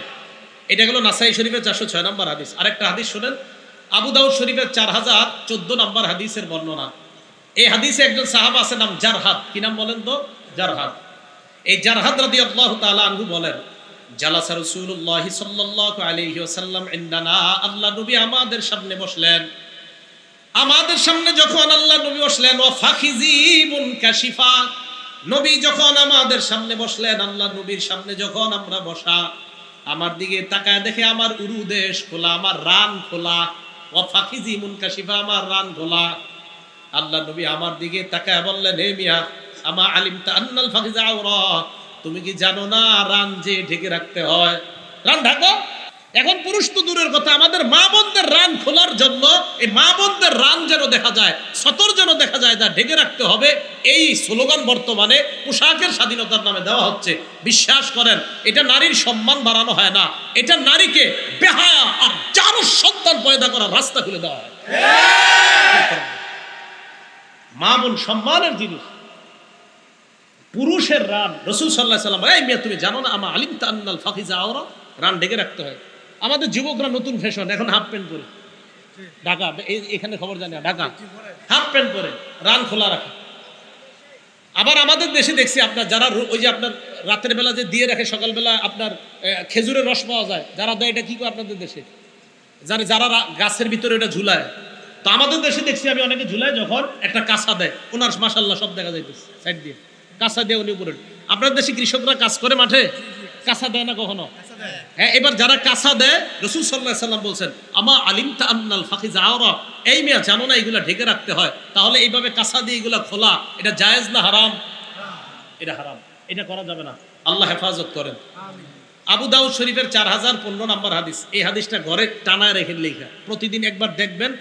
এটা হলো নাসাই শরীফের 406 নম্বর হাদিস। আরেকটা হাদিস শুনেন, আবু দাউদ শরীফের 4014 নম্বর হাদিসের বর্ণনা। এই হাদিসে একজন সাহাবা আছে, নাম জারহাদ। কি নাম বলেন তো? জারহাদ। এই জারহাদ রাদিয়াল্লাহু তাআলা আনহু বলেন, জালাসা রাসূলুল্লাহ সাল্লাল্লাহু আলাইহি ওয়াসাল্লাম ইনদানা, আল্লাহ নবী আমাদের সামনে বসলেন। আমাদের সামনে যখন আল্লাহ নবী বসলেন, ওয়া ফাখিজি মুনকাশিফা, নবী যখন আমাদের সামনে বসলেন, আল্লাহ নবীর সামনে যখন আমরা বসা, আমার দিকে তাকায় দেখে আমার উরুদেশ খোলা, আমার রান খোলা। ওয়া ফাখিজি মুনকাশিফা, আমার রান খোলা। আল্লাহ নবী আমার দিকে তাকায় বললেন, হে মিয়া, আমা আলিমতা আন্নাল ফাখিজা আওরা, তুমি কি জানো না রান যে ঢেকে রাখতে হয়? রান ঢাকো। এখন পুরুষ তো দূরের কথা, আমাদের মা বোনদের রান খোলার জন্য, এই মা বোনদের রান যেন দেখা যায়, সতর যেন দেখা যায়, তা ঢেকে রাখতে হবে। এই স্লোগান বর্তমানে পোশাকের স্বাধীনতার নামে দেওয়া হচ্ছে। বিশ্বাস করেন, এটা নারীর সম্মান বাড়ানো হয় না, এটা নারীকে বেহায়া আর জানোর সন্তান পয়দা করার রাস্তা খুলে দেওয়া হয়। মা বোন সম্মানের জিনিস। পুরুষের রান, রাসূল সাল্লাল্লাহু আলাইহি সাল্লাম, এই মিয়া তুমি জানো না, আমা আলিমতা আন্নাল ফাখিজা আওরা, রান ঢেকে রাখতে হয়। আমাদের যুবকরা নতুন ফ্যাশন, এখন হাফ প্যান্ট পরে, ঢাকা, এখানে খবর জানি না, ঢাকা হাফ প্যান্ট পরে রান খোলা রাখে। আবার আমাদের দেশে দেখছি আপনার যারা ওই যে আপনার রাতের বেলা যে দিয়ে রাখে, সকালবেলা আপনার খেজুরের রস পাওয়া যায়, যারা দেয়, এটা কি করে আপনাদের দেশে? যারা গাছের ভিতরে এটা ঝুলায়। তো আমাদের দেশে দেখছি আমি অনেকে ঝুলায়, যখন একটা কাঁচা দেয়, ওনার মাশাআল্লাহ সব দেখা যাইতেছে সাইড দিয়ে কাঁচা দিয়ে উনি উপরে। আপনার দেশে কৃষকরা কাজ করে মাঠে, কাঁচা দেয় না কখনো? হ্যাঁ, এবার যারা কাঁচা দেয়, রাসূল সাল্লাল্লাহু আলাইহি সাল্লাম বলছেন, আমা আলিমতা আন্নাল ফাখিজা আওরা, এই মিয়া জানো না এগুলা ঢেকে রাখতে হয়? তাহলে এইভাবে কাঁচা দিয়ে এগুলা খোলা, এটা জায়েজ না হারাম? এটা হারাম, এটা করা যাবে না। আল্লাহ হেফাজত করেন। আবু দাউদ শরীফের 4015 নম্বর হাদিস। এই হাদিসটা ঘরে টানায় রেখে লেখা, প্রতিদিন একবার দেখবেন,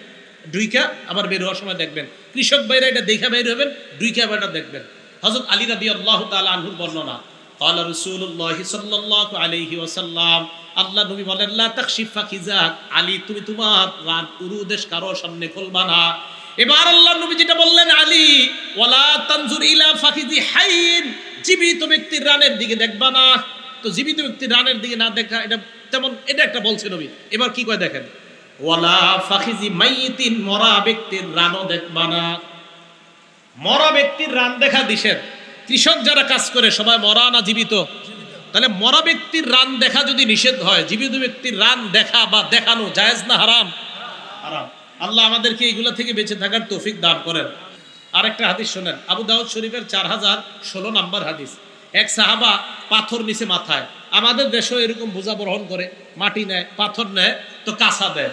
দুইকা আবার বের হওয়ার সময় দেখবেন। কৃষক ভাইরা এটা দেখা বের হবেন, দুইকা আবার এটা দেখবেন। হযরত আলী রাদিয়াল্লাহু তাআলা আনহুর বর্ণনা, ক্বালা রাসূলুল্লাহ সাল্লাল্লাহু আলাইহি ওয়াসাল্লাম, আল্লাহ নবী বলেন, লা তাকশিফ ফাকিজাক, আলী তুমি তোমার রান উরুদেশ কারো সামনে খুলবা না। এবার আল্লাহ নবী যেটা বললেন, আলী ওয়ালা তানজুর ইলা ফাকিজি হাইন, জীবিত ব্যক্তির রানের দিকে দেখবা না। তো জীবিত ব্যক্তির রানের দিকে না দেখা, এটা তেমন, এটা একটা বলছে নবী। এবার কি কয় দেখেন, ওয়ালা ফাখিজি মাইয়িতিন, মরা ব্যক্তির রানও দেখবা না। মরা ব্যক্তির রান দেখা নিষেধ। কৃষক যারা কাজ করে সবাই মরা না জীবিত? তাহলে মরা ব্যক্তির রান দেখা যদি নিষেধ হয়, জীবিত ব্যক্তির রান দেখা বা দেখানো জায়েজ না হারাম? হারাম। আল্লাহ আমাদেরকে এইগুলা থেকে বেঁচে থাকার তৌফিক দান করেন। আরেকটা হাদিস শোনেন, আবু দাউদ শরীফের 4016 নম্বর হাদিস। এক সাহাবা পাথর নিচে মাথায়, আমাদের দেশেও এরকম বোঝা বহন করে, মাটি নেয়, পাথর নেয়, তো কাঁসা দেয়।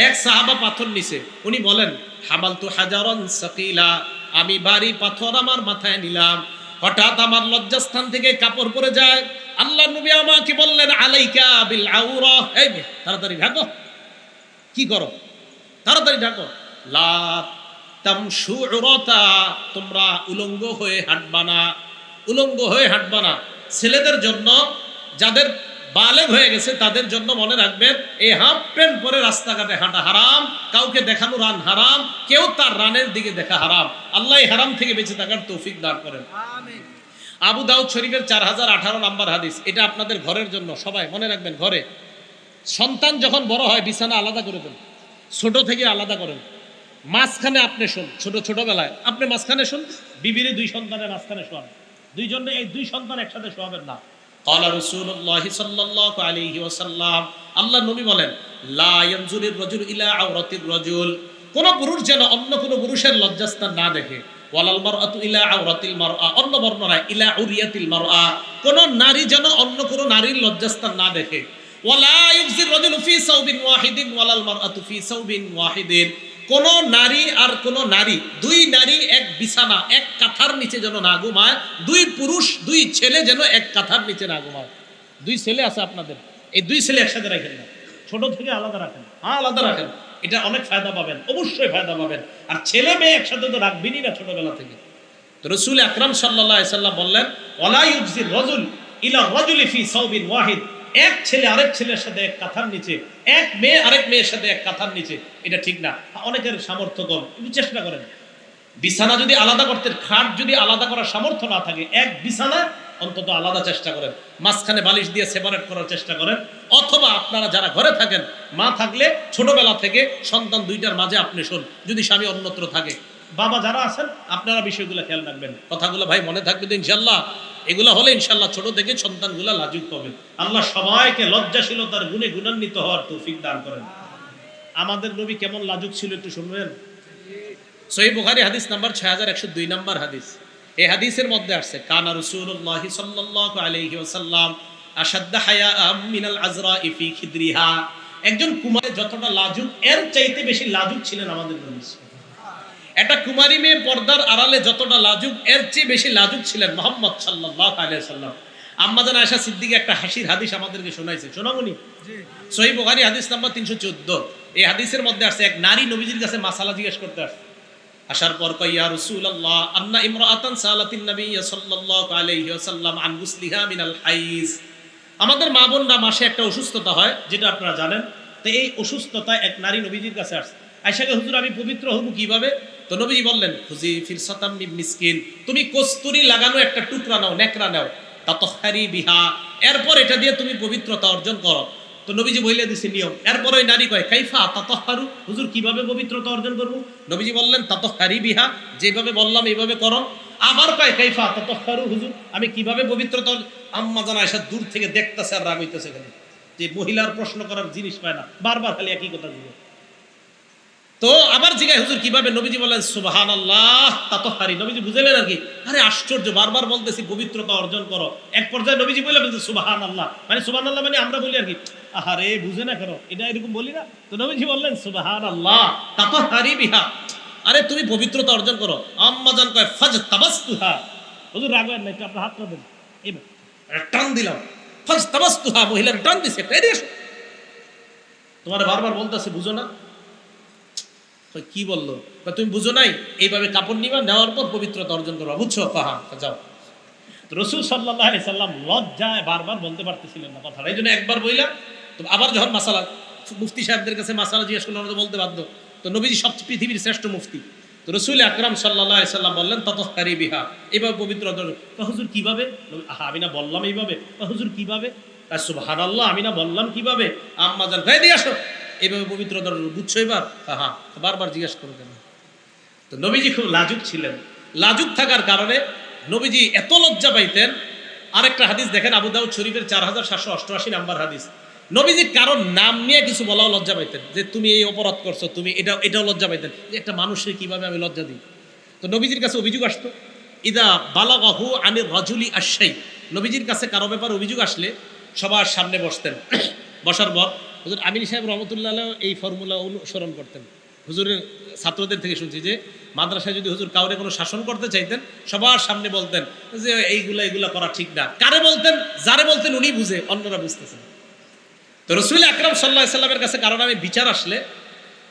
এক সাহাবা পাথর নিচে, উনি বলেন হামালতু হাজারান সাকিলা, আমি ভারী পাথর আমার মাথায় নিলাম। হঠাৎ আমার লজ্জাস্থান থেকে কাপড় পরে যায়। আল্লাহ নবী আমাকে বললেন আলাইকা বিল আউরা, এই তাড়াতাড়ি ঢাকো। কি করো? তাড়াতাড়ি ঢাকো। লা তামশু উরাতা, তোমরা উলঙ্গ হয়ে হাঁটবা না, উলঙ্গ হয়ে হাঁটবা না। ছেলেদের জন্য, যাদের বালেগ হয়ে গেছে তাদের জন্য মনে রাখবেন, এই হাফ প্যান্ট পরে রাস্তাঘাটে হাঁটা হারাম, কাউকে দেখানো রান হারাম, কেউ তার রানের দিকে দেখা হারাম। আল্লাহ এই হারাম থেকে বেঁচে থাকার তৌফিক দান করেন। আমিন। আবু দাউদ শরীফের 4018 নম্বর হাদিস। এটা আপনাদের ঘরের জন্য, সবাই মনে রাখবেন। ঘরে সন্তান যখন বড় হয় বিছানা আলাদা করে দেন, ছোট থেকে আলাদা করেন। মাঝখানে আপনি শোন, ছোটবেলায় আপনি মাঝখানে শোন, বিবিরে দুই সন্তানের মাঝখানে শোয়ান। দুইজনে এই দুই সন্তান একসাথে শোয়াবেন না। ক্বালা রাসূলুল্লাহ সাল্লাল্লাহু আলাইহি ওয়াসাল্লাম, আল্লাহ নবী বলেন লা ইয়ানজুরুর রাজুল ইলা আওরাতির রাজুল, কোন পুরুষ যেন অন্য কোন পুরুষের লজ্জাস্থান না দেখে। ওয়ালাল মারআতু ইলা আওরাতিল মারআ, অন্য বর্ণনায় ইলা উরিয়াতিল মারআ, কোন নারী যেন অন্য কোন নারীর লজ্জাস্থান না দেখে। ওয়ালা ইউযির রাজুলু ফি সাওবিন ওয়াহিদিন ওয়ালাল মারআতু ফি সাওবিন ওয়াহিদিন, কোন নারী আর কোন নারী, দুই নারী এক বিছানা এক কাঁথার নিচে যেন না ঘুমায়, দুই পুরুষ দুই ছেলে যেন এক কাঁথার নিচে না ঘুমায়। দুই ছেলে আছে আপনাদের, এই দুই ছেলে একসাথে রাখেন না, ছোট থেকে আলাদা রাখেন। হ্যাঁ, আলাদা রাখেন, এটা অনেক ফায়দা পাবেন, অবশ্যই ফায়দা পাবেন। আর ছেলে মেয়ে একসাথে তো রাখবেনই না ছোটবেলা থেকে। তো রাসূল আকরাম সাল্লাল্লাহু আলাইহি সাল্লাম বললেন ওয়ালা ইউযির রাজুল ইলা রাজুলি ফি সাওবিন ওয়াহিদ, এক ছেলে আরেক ছেলের সাথে এক কাঁথার নিচে, এক মেয়ে আরেক মেয়ের সাথে এক কাঁথার নিচে, এটা ঠিক না। অনেকের সামর্থ্য কম, কিন্তু চেষ্টা করেন। বিছানা যদি আলাদা করতে, খাট যদি আলাদা করার সামর্থ্য না থাকে, এক বিছানা অন্তত আলাদা চেষ্টা করেন, মাঝখানে বালিশ দিয়ে সেপারেট করার চেষ্টা করেন। অথবা আপনারা যারা ঘরে থাকেন, মা থাকলে ছোটবেলা থেকে সন্তান দুইটার মাঝে আপনি শোন, যদি স্বামী অন্যত্র থাকে। বাবা যারা আছেন আপনারা বিষয়গুলো খেয়াল রাখবেন। কথাগুলো ভাই মনে থাকবে তো ইনশাল্লাহ। এগুলো হলে ইনশাল্লাহ ছোট থেকে সন্তানগুলা লাজুক পাবে। আল্লাহ সবাইকে লজ্জাশীলতার গুণে গুণান্বিত হওয়ার তৌফিক দান করেন। আমাদের নবী কেমন লাজুক ছিল একটু শুনবেন। সহিহ বুখারী হাদিস নাম্বার 6102 নম্বর হাদিস। এই হাদিসের মধ্যে আসছে কানা রাসূলুল্লাহ সাল্লাল্লাহু আলাইহি ওয়াসাল্লাম আশাদ্দা হায়াআম মিনাল আজরা'i ফি খিদরিহা, একজন কুমারী যতটা লাজুক এর চাইতে বেশি লাজুক ছিলেন আমাদের নবী। একটা কুমারী মেয়ে পর্দার আড়ালে যতটা লাজুক এর চেয়ে বেশি লাজুক ছিলেন মুহাম্মদ সাল্লাল্লাহু আলাইহি ওয়াসাল্লাম। আম্মা জান আয়েশা সিদ্দিকা একটা হাসির হাদিস আমাদেরকে শোনাইছে, শোনাবনি? জি। সহিহ বুখারী হাদিস নাম্বার 314। এই হাদিসের মধ্যে আসছে এক নারী নবীজির কাছে মাসালা জিজ্ঞেস করতে আসছে। আসার পর কয় ইয়া রাসূলুল্লাহ আন্না ইমরাআতান সালাতিন নবী সাল্লাল্লাহু আলাইহি ওয়াসাল্লাম আন গুসলিহা মিনাল হাইজ, আমাদের মা বোনরা মাসে একটা অসুস্থতা হয়, যেটা আপনারা জানেন। তো এই অসুস্থতায় এক নারী নবীজির কাছে আসছে। আয়েশাকে হুজুর আমি পবিত্র হব কিভাবে? তো নবীজি বললেন খুজি ফিরসাতাম মিন মিসকিন, তুমি কস্তুরী লাগানো একটা টুকরা নাও, নেকড়া নাও, তাতাহহারি বিহা, এরপর এটা দিয়ে তুমি পবিত্রতা অর্জন করো। তো নবীজি বলে দিছে নিয়ম। এরপর ওই নারী কয় কাইফা তাতাহহারু, হুজুর কিভাবে পবিত্রতা অর্জন করব? নবীজি বললেন তাতাহহারি বিহা, যেভাবে বললাম এইভাবে করো। আবার কয় কাইফা তাতাহহারু, হুজুর আমি কিভাবে পবিত্রতা? আম্মা জান আয়েশা দূর থেকে দেখতেছে আর রাগ হইতেছে, খালি যে মহিলার প্রশ্ন করার জিনিস পায় না, বারবার খালি একই কথা বলে। তো আবার জিজ্ঞাসা হুজুর কিভাবে? নবীজি বললেন সুবহানাল্লাহ তাতাহহারি। নবীজি বুঝলেন আর কি, আরে আশ্চর্য, বারবার বলতেছি পবিত্রতা অর্জন করো। এক পর্যায়ে নবীজি বলে বলছে সুবহানাল্লাহ, মানে সুবহানাল্লাহ মানে আমরা বলি আর কি, আহারে বুঝে না কেন, এটা এরকম বলি না। তো নবীজি বললেন সুবহানাল্লাহ তাতাহহারি বিহা, আরে তুমি পবিত্রতা অর্জন করো। আম্মা জান কয় ফাজতাবাসতুহা, হুজুর রাগ হয় না, একটু আপনার হাতটা দেন, এইবার টান দিলাম, ফাজতাবাসতুহা, মহিলার টান দিছে, একটা এদিকে এসো, তোমার বারবার বলতেছে বুঝো না। কি বললো? তুমি বুঝো নাই, এইভাবে কাপড় নিবা, নেওয়ার পর পবিত্রতা অর্জন করবা, বুঝছো? হ্যাঁ যাও। রাসূল সাল্লাল্লাহু আলাইহি সাল্লাম লজ্জায় বারবার বলতে পারতেছিলেন না কথাটা, এই জন্য একবার বইলা। তো আবার যখন মাসালা মুফতি সাহেবদের কাছে মাসালা জিজ্ঞেস করলে আমরা তো বলতে বাধ্য। তো নবীজি সবচেয়ে পৃথিবীর শ্রেষ্ঠ মুফতি, তো রাসূল আকরাম সাল্লাল্লাহু আলাইহি সাল্লাম বললেন তাতাহহারি বিহা, এইভাবে পবিত্রতা। হুজুর কিভাবে? আমি না বললাম এইভাবে। হুজুর কিভাবে? সুবহানাল্লাহ, আমি না বললাম কিভাবে? আম্মা জান গায়ে দিয়ে আসো, এইভাবে পবিত্র দরজা বুঝছো এবার? হ্যাঁ, বারবার জিজ্ঞাসা করো কেন? তো নবীজি খুব লাজুক ছিলেন। লাজুক থাকার কারণে নবীজি এত লজ্জা পাইতেন। আরেকটা হাদিস দেখেন, আবু দাউদ শরীফের 4788 নাম্বার হাদিস। নবীজি কারণ নাম নিয়ে কিছু বলাও লজ্জা পাইতেন, যে তুমি এই অপরাধ করছো, তুমি এটাও লজ্জা পাইতেন, যে একটা মানুষের কিভাবে আমি লজ্জা দিই। তো নবীজির কাছে অভিযোগ আসতো, ইদা বালাগাহু আনির রাজুলি আশাই, নবীজির কাছে কারো ব্যাপারে অভিযোগ আসলে সবার সামনে বসতেন। বসার পর হুজুর আমিন সাহেব রহমতুল্লাহ এই ফর্মুলা অনুসরণ করতেন। হুজুরের ছাত্রদের থেকে শুনছি যে মাদ্রাসায় যদি হুজুর কাউরে কোনো শাসন করতে চাইতেন, সবার সামনে বলতেন যে এইগুলা করা ঠিক না। কারে বলতেন? যারে বলতেন উনি বুঝে, অন্যরা বুঝতেছেন। তো রাসূল আকরাম সাল্লাল্লাহু আলাইহি সাল্লামের কাছে কারণ আমি বিচার আসলে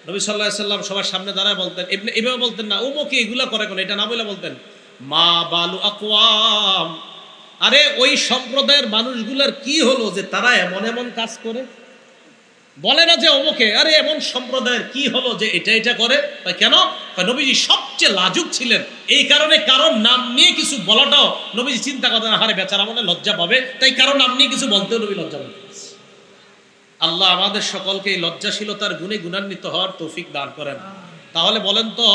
নবী সাল্লাল্লাহু আলাইহি সাল্লাম সবার সামনে দাঁড়ায় বলতেন, এভাবে বলতেন না ওমকে এগুলা করে কোন, এটা না বলে বলতেন মা বালু আকওয়াম, আরে ওই সম্প্রদায়ের মানুষগুলার কি হলো যে তারা এমন এমন কাজ করে। বলে না যে অমুকে, আরে এমন সম্প্রদায়ের কি হলো যে এটা করে। কেন? নবীজি সবচেয়ে লাজুক ছিলেন, এই কারণে কারণ নাম নিয়ে কিছু বলাটাও নবীজি চিন্তা করতেন, আরে বেচারা মনে লজ্জা পাবে, তাই কারণ নাম নিয়ে কিছু বলতেও নবী লজ্জা পাবেন। আল্লাহ আমাদের সকলকে এই লজ্জাশীলতার গুণে গুণান্বিত হওয়ার তৌফিক দান করেন। তাহলে বলেন তো,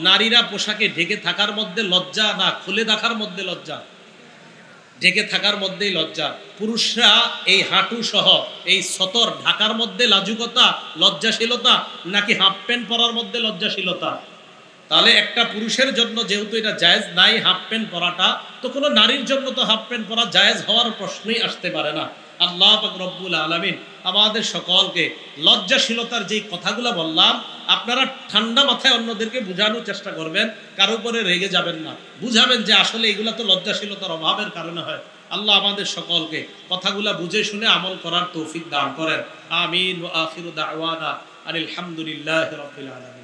নারীরা পোশাকে ঢেকে থাকার মধ্যে লজ্জা না খুলে দেখার মধ্যে লজ্জা? ঢেকে থাকার মধ্যেই লজ্জা। পুরুষরা এই হাঁটু সহ এই সতর ঢাকার মধ্যে লাজুকতা, লজ্জাশীলতা, নাকি হাফ প্যান্ট পরার মধ্যে লজ্জাশীলতা? তাহলে একটা পুরুষের জন্য যেহেতু এটা জায়েজ নাই হাফ প্যান্ট পরাটা, তো কোনো নারীর জন্য তো হাফ প্যান্ট পরা জায়েজ হওয়ার প্রশ্নই আসতে পারে না। আল্লাহ পাক রব্বুল আলামিন আমাদের সকলকে লজ্জাশীলতার যেই কথাগুলো বললাম, আপনারা ঠান্ডা মাথায় অন্যদেরকে বোঝানোর চেষ্টা করবেন, কারো উপরে রেগে যাবেন না, বুঝাবেন যে আসলে এগুলা তো লজ্জাশীলতার অভাবের কারণে হয়। আল্লাহ আমাদের সকলকে কথাগুলা বুঝে শুনে আমল করার তৌফিক দান করেন। আমিন ওয়া আখিরু দাওয়ানা আনিল হামদুলিল্লাহি রাব্বিল আলামিন।